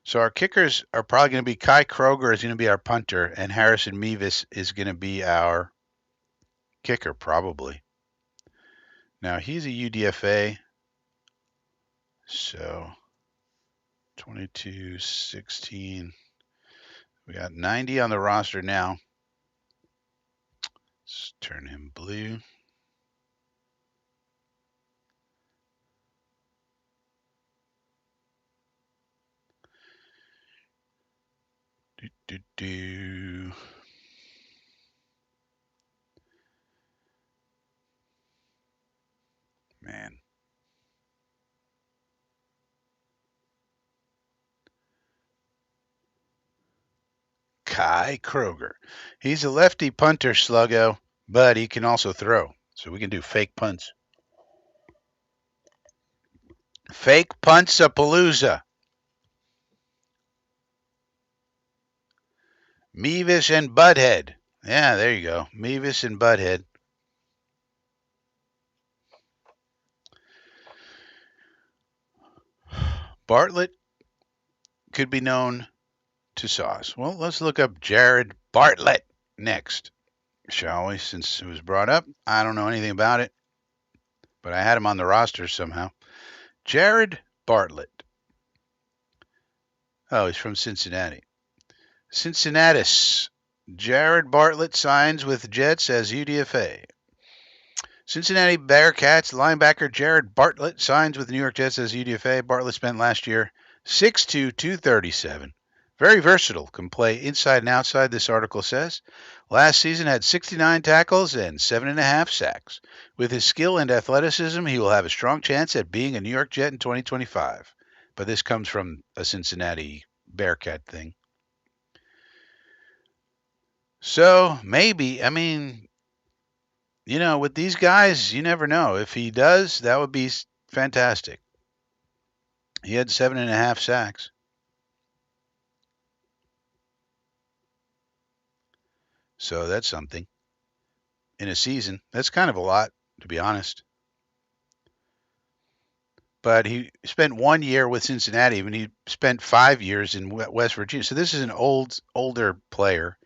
So our kickers are probably going to be Kai Kroger is going to be our punter, and Harrison Mevis is going to be our kicker, probably. Now, he's a UDFA. So 22, 16. We got 90 on the roster now. Let's turn him blue. Man. Kai Kroger. He's a lefty punter, Sluggo, but he can also throw. So we can do fake punts. Fake punts-a-palooza. Mevis and Butthead. Yeah, there you go. Mevis and Butthead. Bartlett could be known to Sauce. Well, let's look up Jared Bartlett next. shall we, since it was brought up? I don't know anything about it, but I had him on the roster somehow. Jared Bartlett. Oh, he's from Cincinnati. Cincinnatus. Jared Bartlett signs with Jets as UDFA. Cincinnati Bearcats linebacker Jared Bartlett signs with the New York Jets as UDFA. Bartlett spent last year 6'2", 237. Very versatile, can play inside and outside, this article says. Last season had 69 tackles and 7.5 sacks. With his skill and athleticism, he will have a strong chance at being a New York Jet in 2025. But this comes from a Cincinnati Bearcat thing. So maybe, I mean, with these guys, you never know. If he does, that would be fantastic. He had 7.5 sacks. So that's something in a season. That's kind of a lot, to be honest. But he spent 1 year with Cincinnati, and he spent 5 years in West Virginia. So this is an older player.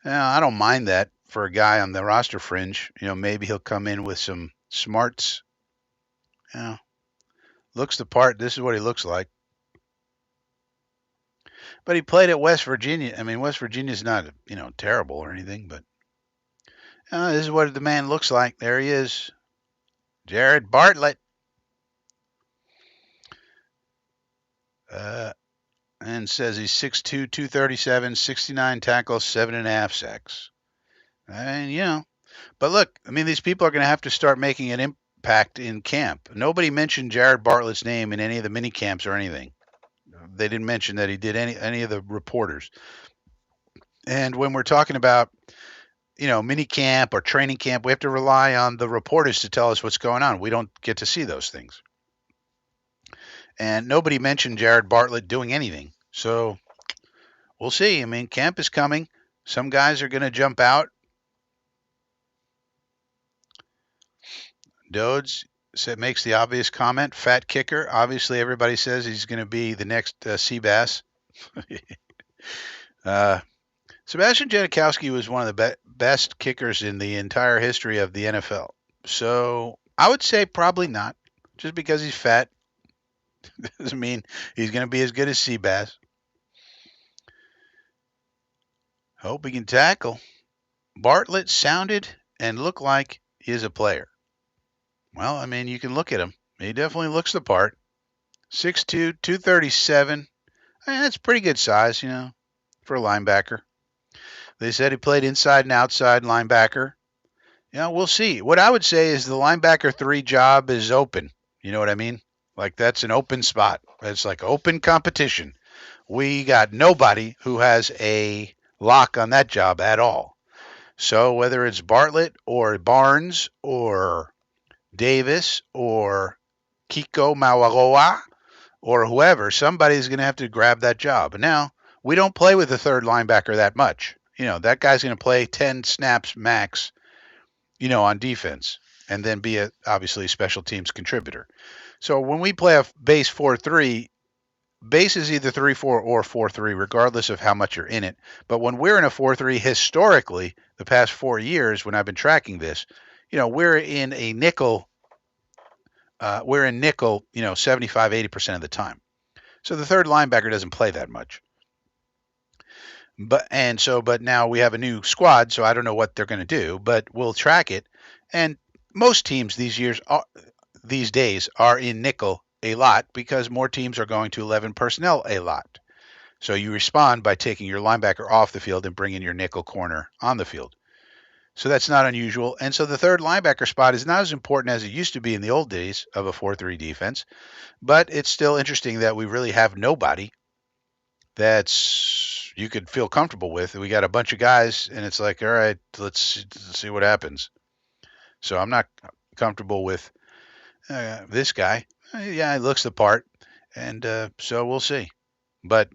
I don't mind that for a guy on the roster fringe. Maybe he'll come in with some smarts. Looks the part. This is what he looks like. But he played at West Virginia. I mean, West Virginia's not, terrible or anything, but this is what the man looks like. There he is. Jared Bartlett. And says he's 6'2", 237, 69 tackles, 7.5 sacks. And, but look, I mean, these people are going to have to start making an impact in camp. Nobody mentioned Jared Bartlett's name in any of the mini camps or anything. They didn't mention that he did any of the reporters. And when we're talking about, mini camp or training camp, we have to rely on the reporters to tell us what's going on. We don't get to see those things. And nobody mentioned Jared Bartlett doing anything. So we'll see. I mean, camp is coming. Some guys are going to jump out. Dodes makes the obvious comment. Fat kicker. Obviously, everybody says he's going to be the next Seabass. Sebastian Janikowski was one of the best kickers in the entire history of the NFL. So I would say probably not. Just because he's fat doesn't mean he's going to be as good as Seabass. Hope he can tackle. Bartlett sounded and looked like he is a player. Well, I mean, you can look at him. He definitely looks the part. 6'2", 237. I mean, that's pretty good size, for a linebacker. They said he played inside and outside linebacker. We'll see. What I would say is the linebacker 3 job is open. You know what I mean? Like, that's an open spot. It's like open competition. We got nobody who has a lock on that job at all. So whether it's Bartlett or Barnes or Davis or Kiko Mawaroa or whoever, somebody's going to have to grab that job. And now, we don't play with the third linebacker that much. That guy's going to play 10 snaps max, on defense, and then be obviously a special teams contributor. So when we play a base 4-3, base is either 3-4 or 4-3, regardless of how much you're in it. But when we're in a 4-3, historically, the past 4 years when I've been tracking this, we're in a nickel. We're in nickel, 75, 80% of the time. So the third linebacker doesn't play that much. But now we have a new squad, so I don't know what they're going to do, but we'll track it. And most teams these days are in nickel a lot because more teams are going to 11 personnel a lot. So you respond by taking your linebacker off the field and bringing your nickel corner on the field. So that's not unusual. And so the third linebacker spot is not as important as it used to be in the old days of a 4-3 defense, but it's still interesting that we really have nobody that's you could feel comfortable with. We got a bunch of guys, and it's like, all right, let's see what happens. So I'm not comfortable with this guy. Yeah, he looks the part, and so we'll see. But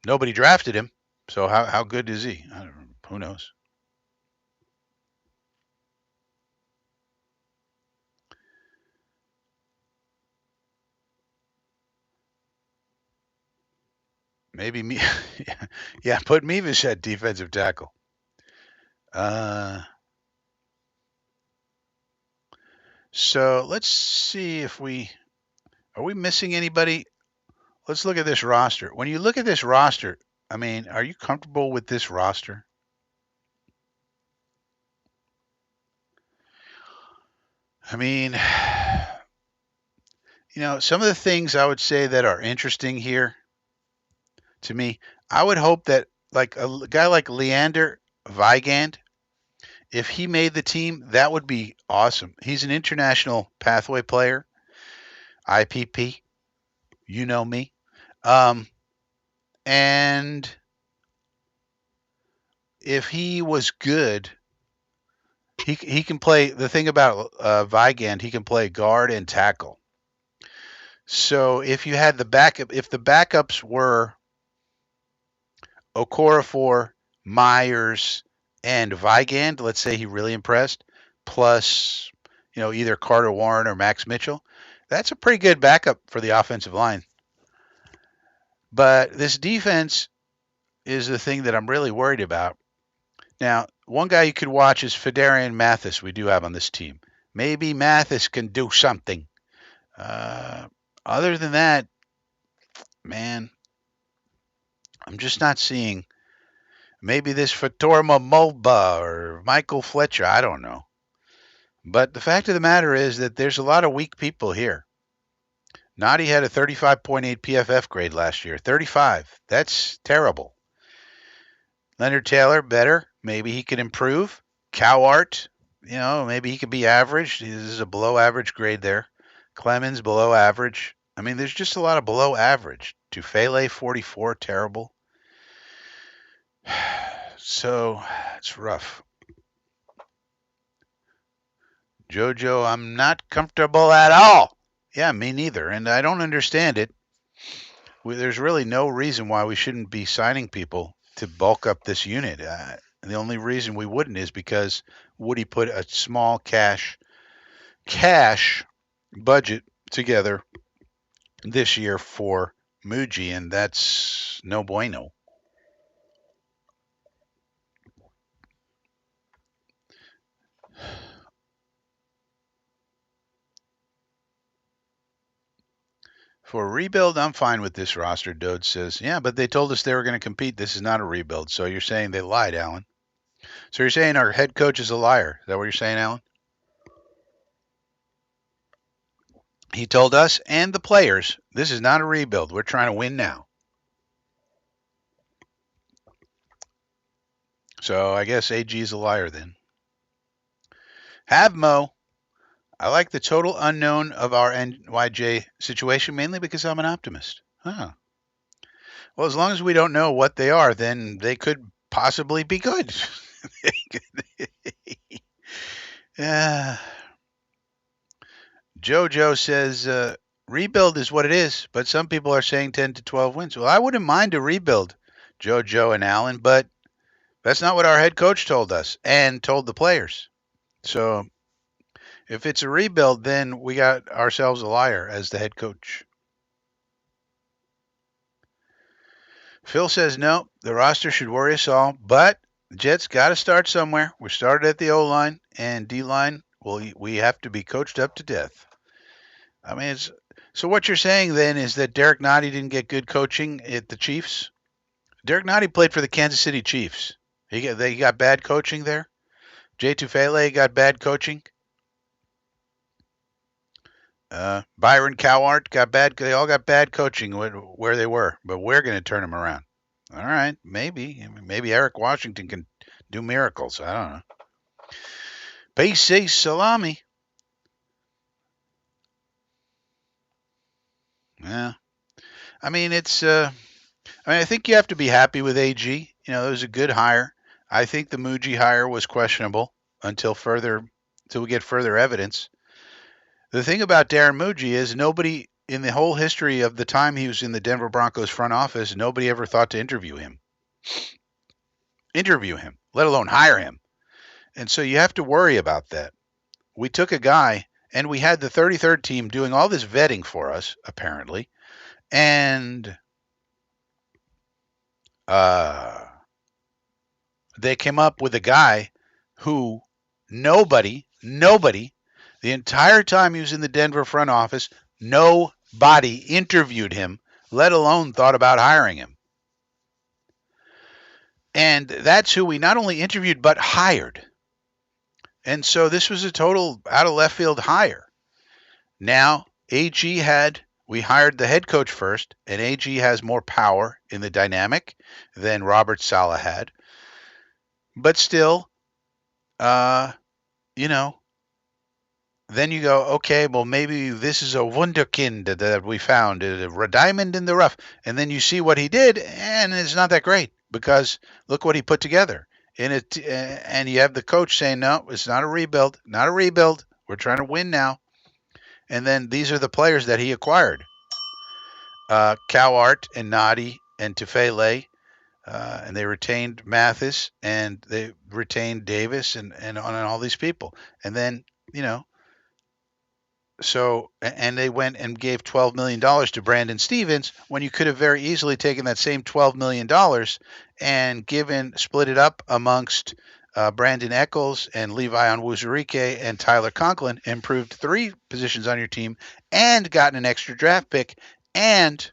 nobody drafted him, so how good is he? I don't know. Who knows? Maybe me. Yeah, put Mevis at defensive tackle. Uh, so let's see if are we missing anybody? Let's look at this roster. When you look at this roster, I mean, are you comfortable with this roster? I mean, some of the things I would say that are interesting here to me, I would hope that like a guy like Leander Vigand, if he made the team, that would be awesome. He's an international pathway player, IPP. You know me. Um, and if he was good, he can play. The thing about Vigand, he can play guard and tackle. So if you had the backup, if the backups were Okorafor, Myers, and Vigand, let's say he really impressed, plus either Carter Warren or Max Mitchell, that's a pretty good backup for the offensive line. But this defense is the thing that I'm really worried about. Now, one guy you could watch is Fedarian Mathis. We do have on this team. Maybe Mathis can do something. Uh, Other than that, man, I'm just not seeing. Maybe this Fatorma Mulba or Michael Fletcher. I don't know. But the fact of the matter is that there's a lot of weak people here. Noddy had a 35.8 PFF grade last year. 35. That's terrible. Leonard Taylor, better. Maybe he could improve. Cowart, maybe he could be average. This is a below average grade there. Clemens, below average. I mean, there's just a lot of below average. Tufele, 44, terrible. So it's rough. Jojo, I'm not comfortable at all. Yeah, me neither. And I don't understand it. There's really no reason why we shouldn't be signing people to bulk up this unit. The only reason we wouldn't is because Woody put a small cash budget together this year for Muji, and that's no bueno. For a rebuild, I'm fine with this roster, Dode says. Yeah, but they told us they were going to compete. This is not a rebuild. So you're saying they lied, Alan. So you're saying our head coach is a liar. Is that what you're saying, Alan? He told us and the players, this is not a rebuild. We're trying to win now. So I guess AG is a liar then. Havmo, I like the total unknown of our NYJ situation mainly because I'm an optimist. Huh. Well, as long as we don't know what they are, then they could possibly be good. Yeah. JoJo says rebuild is what it is, but some people are saying 10 to 12 wins. Well, I wouldn't mind a rebuild, JoJo and Allen, but that's not what our head coach told us and told the players. So if it's a rebuild, then we got ourselves a liar as the head coach. Phil says no, the roster should worry us all, but the Jets got to start somewhere. We started at the O-line and D-line. Well, we have to be coached up to death. I mean, so what you're saying then is that Derek Nottie didn't get good coaching at the Chiefs? Derek Nottie played for the Kansas City Chiefs. They got bad coaching there? Jay Tufele got bad coaching? Byron Cowart got bad. They all got bad coaching where they were, but we're going to turn them around. All right, maybe Eric Washington can do miracles. I don't know. PC Salami. Yeah, I mean I think you have to be happy with AG. It was a good hire. I think the Muji hire was questionable until we get further evidence. The thing about Darren Muji is nobody in the whole history of the time he was in the Denver Broncos front office, nobody ever thought to interview him, let alone hire him. And so you have to worry about that. We took a guy and we had the 33rd team doing all this vetting for us, apparently. And they came up with a guy who nobody, the entire time he was in the Denver front office, nobody interviewed him, let alone thought about hiring him. And that's who we not only interviewed, but hired. And so this was a total out of left field hire. Now, we hired the head coach first, and AG has more power in the dynamic than Robert Saleh had. But still, you know, then you go, okay, well, maybe this is a wunderkind that we found, a diamond in the rough. And then you see what he did, and it's not that great because look what he put together. And you have the coach saying, no, it's not a rebuild, not a rebuild. We're trying to win now. And then these are the players that he acquired. Cowart and Nadi and Tufele, and they retained Mathis and they retained Davis and all these people. And then, and they went and gave $12 million to Brandon Stevens when you could have very easily taken that same $12 million and split it up amongst Brandon Eccles and Levi Onwuzurike and Tyler Conklin, improved 3 positions on your team and gotten an extra draft pick. And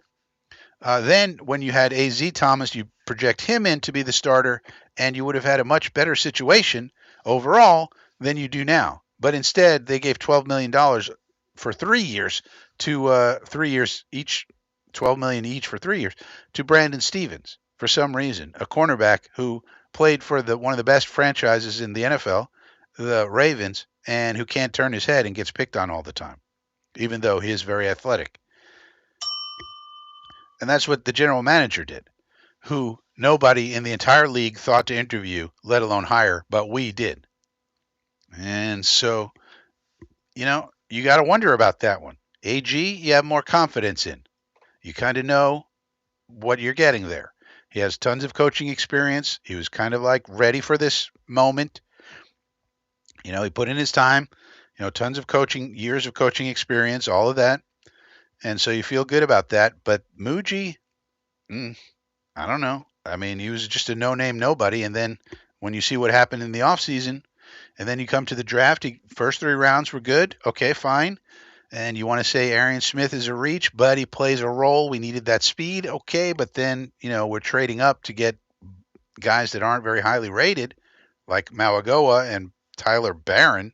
then when you had A.Z. Thomas, you project him in to be the starter, and you would have had a much better situation overall than you do now. But instead, they gave $12 million for 3 years to 3 years each, $12 million each for 3 years to Brandon Stevens for some reason, a cornerback who played for one of the best franchises in the NFL, the Ravens, and who can't turn his head and gets picked on all the time, even though he is very athletic. And that's what the general manager did, who nobody in the entire league thought to interview, let alone hire, but we did. And so, you got to wonder about that one. AG, you have more confidence in. You kind of know what you're getting there. He has tons of coaching experience. He was kind of like ready for this moment. He put in his time, tons of years of coaching experience, all of that. And so you feel good about that. But Muji, I don't know. I mean, he was just a no-name nobody. And then when you see what happened in the offseason, and then you come to the draft, first 3 rounds were good. Okay, fine. And you want to say Arian Smith is a reach, but he plays a role. We needed that speed. Okay, but then, we're trading up to get guys that aren't very highly rated, like Mauagoa and Tyler Barron.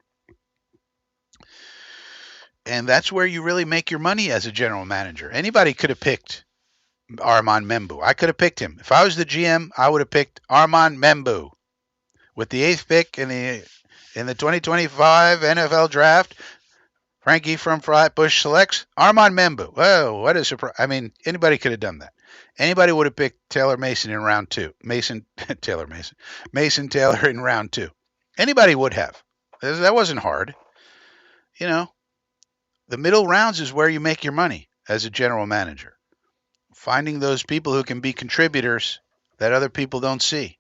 And that's where you really make your money as a general manager. Anybody could have picked Armand Membu. I could have picked him. If I was the GM, I would have picked Armand Membu. With the 8th pick in the 2025 NFL draft, Frankie from Flatbush selects Armand Membu. Whoa, what a surprise. I mean, anybody could have done that. Anybody would have picked Taylor Mason in round 2. Mason Taylor in round 2. Anybody would have. That wasn't hard. The middle rounds is where you make your money as a general manager. Finding those people who can be contributors that other people don't see.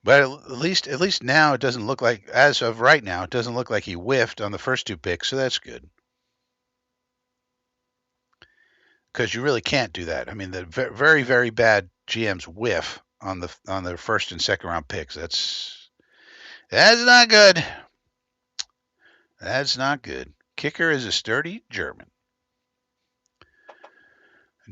But at least now it doesn't look like, as of right now, it doesn't look like he whiffed on the first 2 picks, so that's good. Because you really can't do that. I mean, the very, very bad GMs whiff on the first and second round picks. That's not good. That's not good. Kicker is a sturdy German.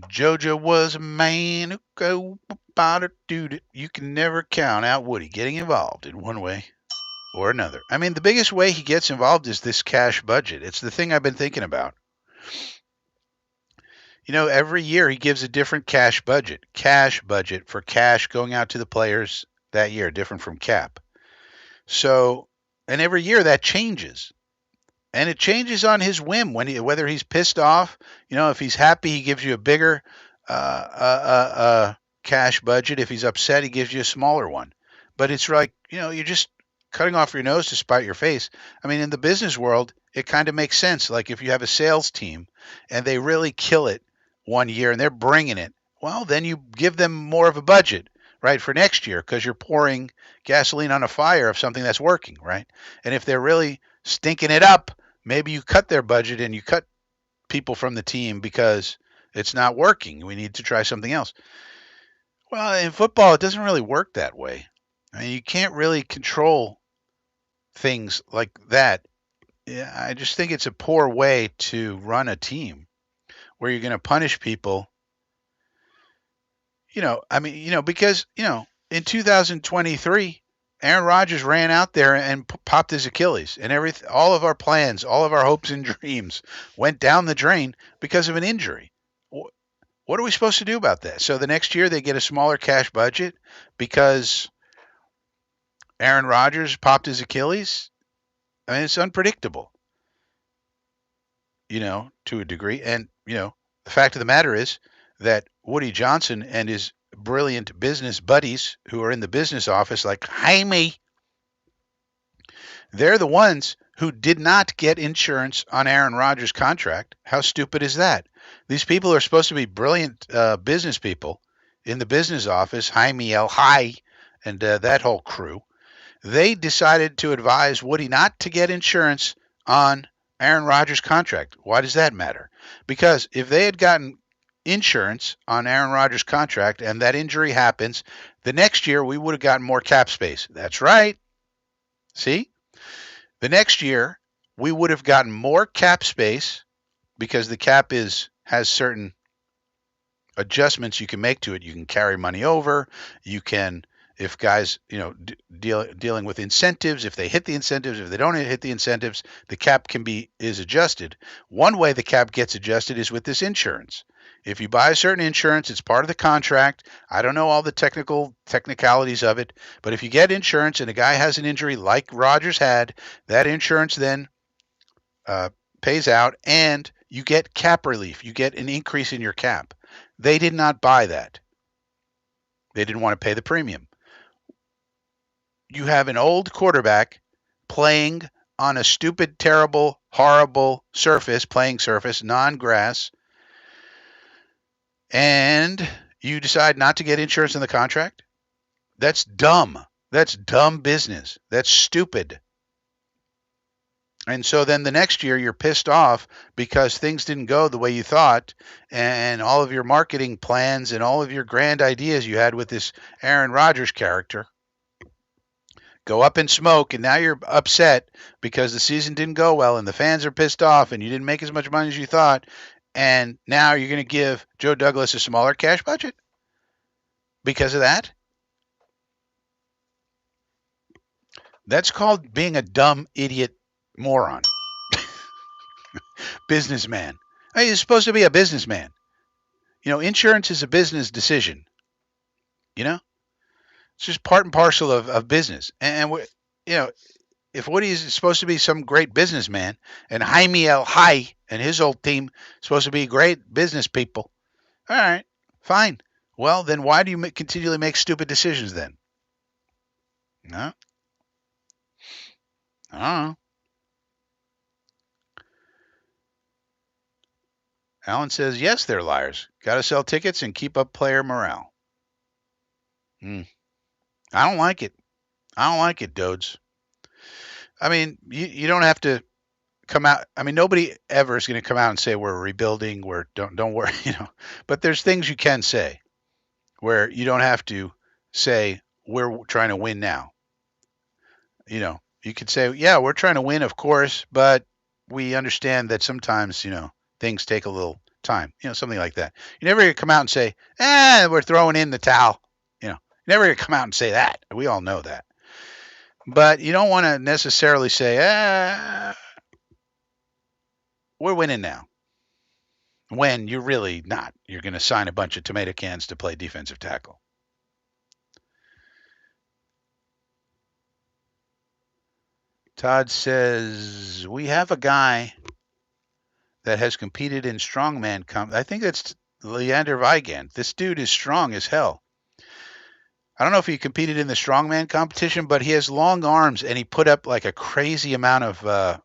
Jojo was a man who go about it, dude. You can never count out Woody getting involved in one way or another. I mean, the biggest way he gets involved is this cash budget. It's the thing I've been thinking about. Every year he gives a different cash budget for cash going out to the players that year, different from cap. So, and every year that changes. And it changes on his whim whether he's pissed off. If he's happy, he gives you a bigger cash budget. If he's upset, he gives you a smaller one. But it's like, you're just cutting off your nose to spite your face. I mean, in the business world, it kind of makes sense. Like if you have a sales team and they really kill it one year and they're bringing it, well, then you give them more of a budget, right, for next year because you're pouring gasoline on a fire of something that's working, right? And if they're really stinking it up, maybe you cut their budget and you cut people from the team because it's not working. We need to try something else. Well, in football, it doesn't really work that way. I mean, you can't really control things like that. Yeah, I just think it's a poor way to run a team where you're going to punish people. I mean, because, in 2023, Aaron Rodgers ran out there and popped his Achilles, and all of our plans, all of our hopes and dreams went down the drain because of an injury. What are we supposed to do about that? So the next year they get a smaller cash budget because Aaron Rodgers popped his Achilles. I mean, it's unpredictable, to a degree. And, the fact of the matter is that Woody Johnson and his brilliant business buddies who are in the business office, like Jaime, they're the ones who did not get insurance on Aaron Rodgers' contract. How stupid is that? These people are supposed to be brilliant business people in the business office, Jaime El High and that whole crew. They decided to advise Woody not to get insurance on Aaron Rodgers' contract. Why does that matter? Because if they had gotten insurance on Aaron Rodgers' contract and that injury happens, the next year we would have gotten more cap space. That's right. See? The next year we would have gotten more cap space because the cap has certain adjustments you can make to it. You can carry money over. You can, if guys, dealing with incentives, if they hit the incentives, if they don't hit the incentives, the cap is adjusted. One way the cap gets adjusted is with this insurance. If you buy a certain insurance, it's part of the contract. I don't know all the technicalities of it, but if you get insurance and a guy has an injury like Rodgers had, that insurance then pays out and you get cap relief. You get an increase in your cap. They did not buy that. They didn't want to pay the premium. You have an old quarterback playing on a stupid, terrible, horrible playing surface, non-grass, and you decide not to get insurance in the contract? That's dumb. That's dumb business. That's stupid. And so then the next year you're pissed off because things didn't go the way you thought, and all of your marketing plans and all of your grand ideas you had with this Aaron Rodgers character go up in smoke, and now you're upset because the season didn't go well and the fans are pissed off and you didn't make as much money as you thought, and now you're going to give Joe Douglas a smaller cash budget because of that? That's called being a dumb idiot moron. Businessman. Hey, you're supposed to be a businessman. Insurance is a business decision. It's just part and parcel of business. And if Woody's supposed to be some great businessman, and Jaime El High and his old team supposed to be great business people, all right, fine. Well, then why do you continually make stupid decisions then? No. I don't know. Alan says, yes, they're liars. Got to sell tickets and keep up player morale. I don't like it. I don't like it, Dodes. I mean, you don't have to come out. I mean, nobody ever is going to come out and say we're rebuilding. Don't worry, But there's things you can say where you don't have to say we're trying to win now. You could say, yeah, we're trying to win, of course, but we understand that sometimes, things take a little time, something like that. You never gonna come out and say, we're throwing in the towel. You never gonna come out and say that. We all know that. But you don't want to necessarily say, we're winning now, when you're really not. You're going to sign a bunch of tomato cans to play defensive tackle. Todd says, we have a guy that has competed in strongman I think that's Leander Weigand. This dude is strong as hell. I don't know if he competed in the strongman competition, but he has long arms, and he put up like a crazy amount of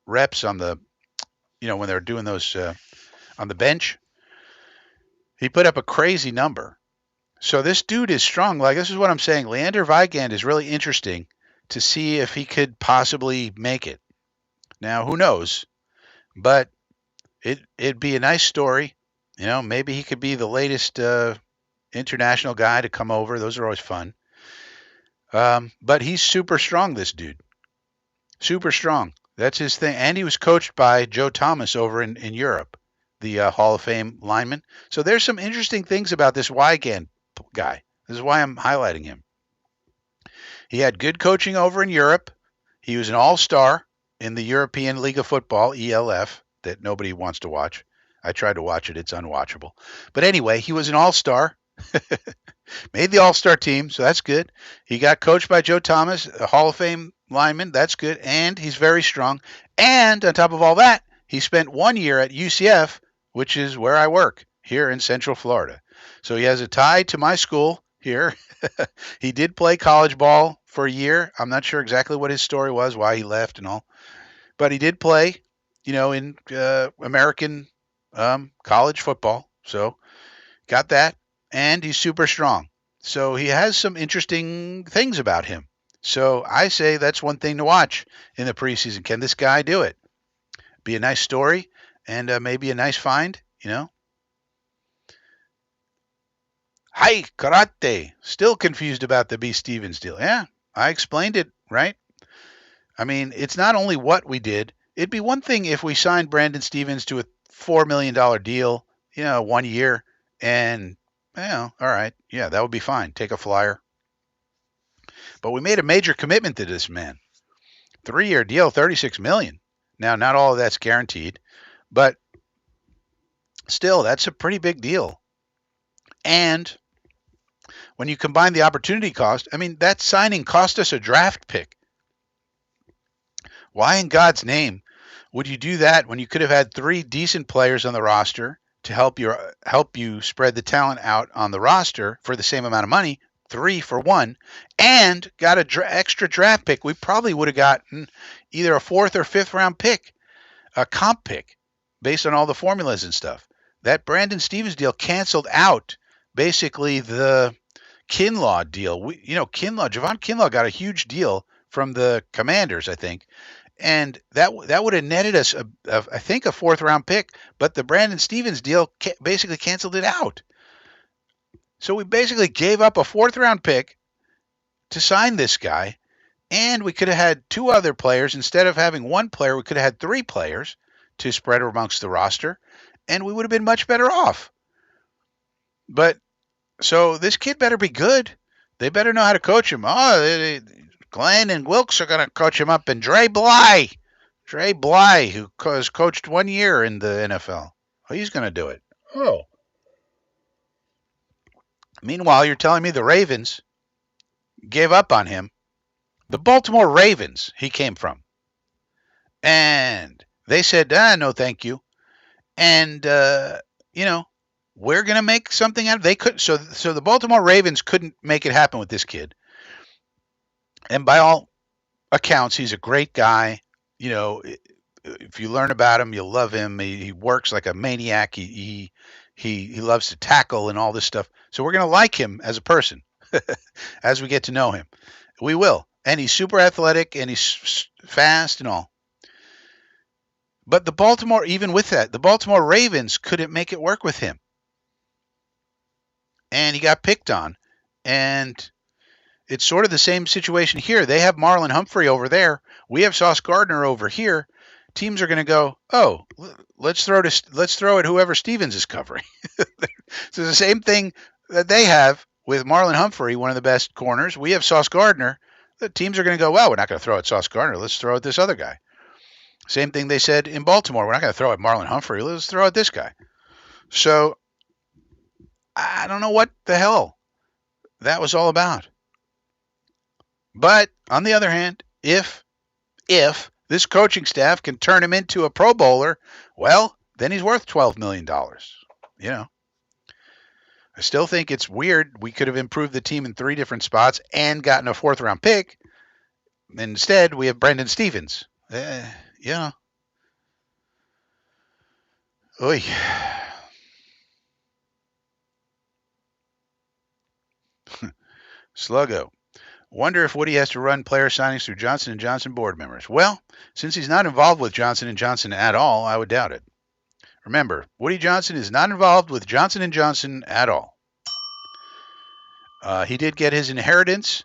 reps on the, when they're doing those on the bench. He put up a crazy number. So this dude is strong. Like, this is what I'm saying. Leander Weigand is really interesting to see if he could possibly make it. Now, who knows? But it'd be a nice story. Maybe he could be the latest international guy to come over. Those are always fun. But he's super strong, this dude. Super strong. That's his thing. And he was coached by Joe Thomas over in Europe, the Hall of Fame lineman. So there's some interesting things about this Wygant guy. This is why I'm highlighting him. He had good coaching over in Europe. He was an all-star in the European League of Football, ELF, that nobody wants to watch. I tried to watch it. It's unwatchable. But anyway, he was an all-star. Made the all-star team, so that's good. He got coached by Joe Thomas, a Hall of Fame lineman. That's good. And he's very strong. And on top of all that, he spent 1 year at UCF, which is where I work here in Central Florida. So he has a tie to my school here. He did play college ball for a year. I'm not sure exactly what his story was, why he left and all. But he did play, in American college football. So got that. And he's super strong. So he has some interesting things about him. So I say that's one thing to watch in the preseason. Can this guy do it? Be a nice story and maybe a nice find, Hi, karate. Still confused about the B. Stevens deal. Yeah, I explained it, right? I mean, it's not only what we did. It'd be one thing if we signed Brandon Stevens to a $4 million deal, 1 year, and, all right, yeah, that would be fine. Take a flyer. But we made a major commitment to this man. 3-year deal, $36 million. Now, not all of that's guaranteed, but still, that's a pretty big deal. And when you combine the opportunity cost, I mean, that signing cost us a draft pick. Why in God's name would you do that when you could have had 3 decent players on the roster to help you spread the talent out on the roster for the same amount of money, 3 for 1, and got an extra draft pick? We probably would have gotten either a 4th or 5th round pick, a comp pick, based on all the formulas and stuff. That Brandon Stevens deal canceled out basically the Kinlaw deal. Javon Kinlaw got a huge deal from the Commanders, I think. And that would have netted us, I think, a 4th round pick. But the Brandon Stevens deal basically canceled it out. So we basically gave up a 4th round pick to sign this guy. And we could have had 2 other players. Instead of having 1 player, we could have had 3 players to spread amongst the roster. And we would have been much better off. But so this kid better be good. They better know how to coach him. Glenn and Wilkes are going to coach him up. And Dre Bly, who has coached 1 year in the NFL. He's going to do it. Oh. Meanwhile, you're telling me the Ravens gave up on him. The Baltimore Ravens he came from. And they said, no, thank you. And, we're going to make something out of it. They could. So the Baltimore Ravens couldn't make it happen with this kid. And by all accounts, he's a great guy. If you learn about him, you'll love him. He works like a maniac. He loves to tackle and all this stuff. So we're going to like him as a person as we get to know him. We will. And he's super athletic and he's fast and all. But even with that, the Baltimore Ravens couldn't make it work with him. And he got picked on. And it's sort of the same situation here. They have Marlon Humphrey over there. We have Sauce Gardner over here. Teams are going to go, let's throw at whoever Stevens is covering. So the same thing that they have with Marlon Humphrey, one of the best corners. We have Sauce Gardner. The teams are going to go, well, we're not going to throw at Sauce Gardner. Let's throw at this other guy. Same thing they said in Baltimore. We're not going to throw at Marlon Humphrey. Let's throw at this guy. So I don't know what the hell that was all about. But on the other hand, if this coaching staff can turn him into a Pro Bowler, well, then he's worth $12 million. I still think it's weird. We could have improved the team in 3 different spots and gotten a 4th round pick. Instead, we have Brandon Stevens. Oy. Sluggo. Wonder if Woody has to run player signings through Johnson & Johnson board members. Well, since he's not involved with Johnson & Johnson at all, I would doubt it. Remember, Woody Johnson is not involved with Johnson & Johnson at all. He did get his inheritance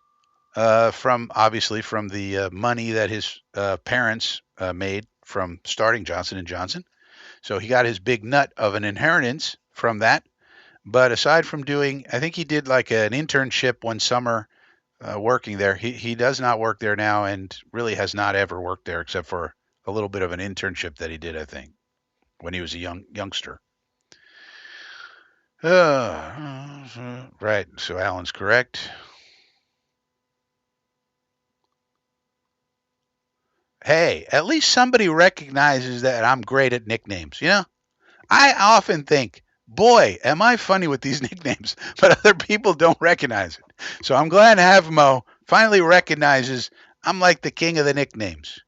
from obviously from the money that his parents made from starting Johnson and Johnson. So he got his big nut of an inheritance from that. But aside from doing, I think he did like an internship one summer working there. He does not work there now, and really has not ever worked there except for a little bit of an internship that he did, I think, when he was a youngster. Right. So Alan's correct. Hey, at least somebody recognizes that I'm great at nicknames. I often think, boy, am I funny with these nicknames, but other people don't recognize it. So I'm glad Havmo finally recognizes I'm like the king of the nicknames.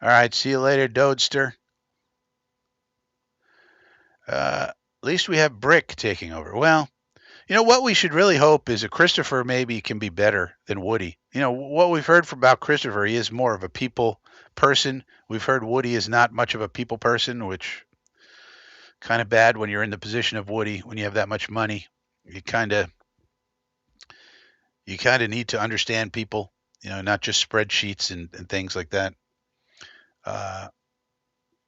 All right, see you later, Dodester. At least we have Brick taking over. Well, what we should really hope is that Christopher maybe can be better than Woody. What we've heard about Christopher, he is more of a people person. We've heard Woody is not much of a people person, which kind of bad when you're in the position of Woody when you have that much money. You kind of need to understand people, not just spreadsheets and things like that. Uh,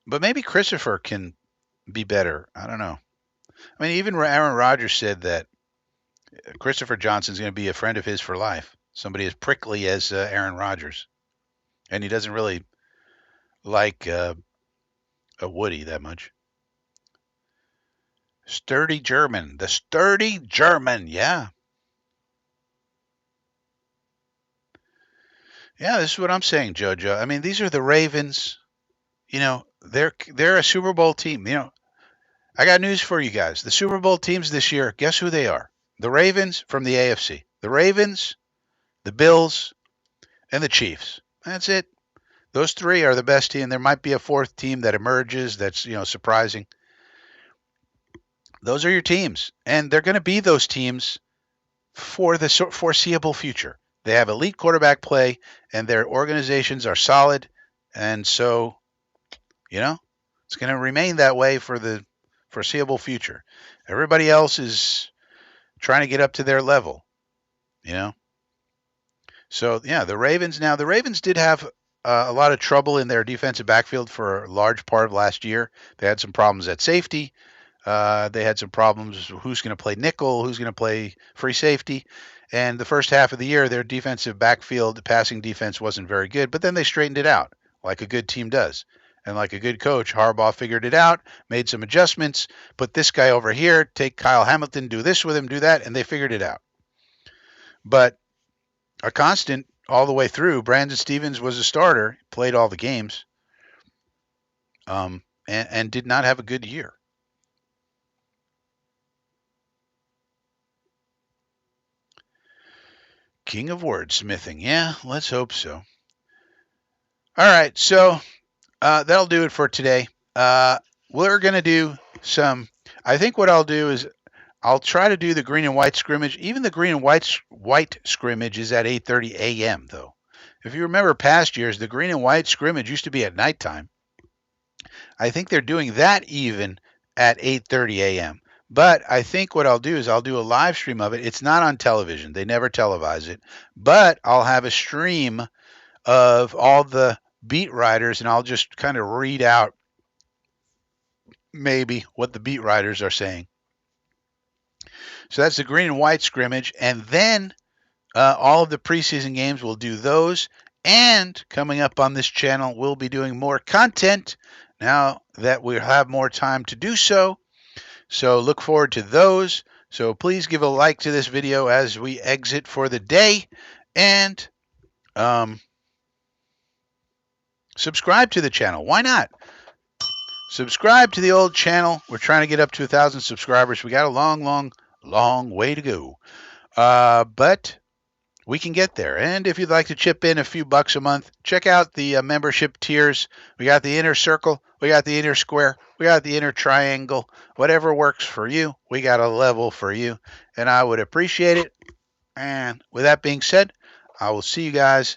but maybe Christopher can be better. I don't know. I mean, even Aaron Rodgers said that Christopher Johnson's going to be a friend of his for life. Somebody as prickly as Aaron Rodgers, and he doesn't really like a Woody that much. Sturdy German, the sturdy German, yeah. Yeah, this is what I'm saying, JoJo. I mean, these are the Ravens. They're a Super Bowl team. I got news for you guys. The Super Bowl teams this year, guess who they are? The Ravens from the AFC. The Ravens, the Bills, and the Chiefs. That's it. Those three are the best team. There might be a fourth team that emerges that's, surprising. Those are your teams, and they're going to be those teams for the foreseeable future. They have elite quarterback play, and their organizations are solid, and so, it's going to remain that way for the foreseeable future. Everybody else is trying to get up to their level, So, yeah, the Ravens did have a lot of trouble in their defensive backfield for a large part of last year. They had some problems at safety. They had some problems who's going to play nickel, who's going to play free safety. And the first half of the year, their defensive backfield passing defense wasn't very good, but then they straightened it out like a good team does. And like a good coach, Harbaugh figured it out, made some adjustments, put this guy over here, take Kyle Hamilton, do this with him, do that, and they figured it out. But a constant all the way through, Brandon Stevens was a starter, played all the games, and did not have a good year. King of wordsmithing. Yeah, let's hope so. All right, so that'll do it for today. We're going to do I think what I'll do is I'll try to do the green and white scrimmage. Even the green and white scrimmage is at 8:30 a.m., though. If you remember past years, the green and white scrimmage used to be at nighttime. I think they're doing that even at 8:30 a.m. But I think what I'll do is I'll do a live stream of it. It's not on television. They never televise it. But I'll have a stream of all the beat writers, and I'll just kind of read out maybe what the beat writers are saying. So that's the green and white scrimmage. And then all of the preseason games, we'll do those. And coming up on this channel, we'll be doing more content now that we have more time to do so. So look forward to those. So please give a like to this video as we exit for the day. And subscribe to the channel. Why not? Subscribe to the old channel. We're trying to get up to 1,000 subscribers. We got a long way to go. But we can get there. And if you'd like to chip in a few bucks a month, check out the membership tiers. We got the inner circle. We got the inner square. We got the inner triangle. Whatever works for you, we got a level for you. And I would appreciate it. And with that being said, I will see you guys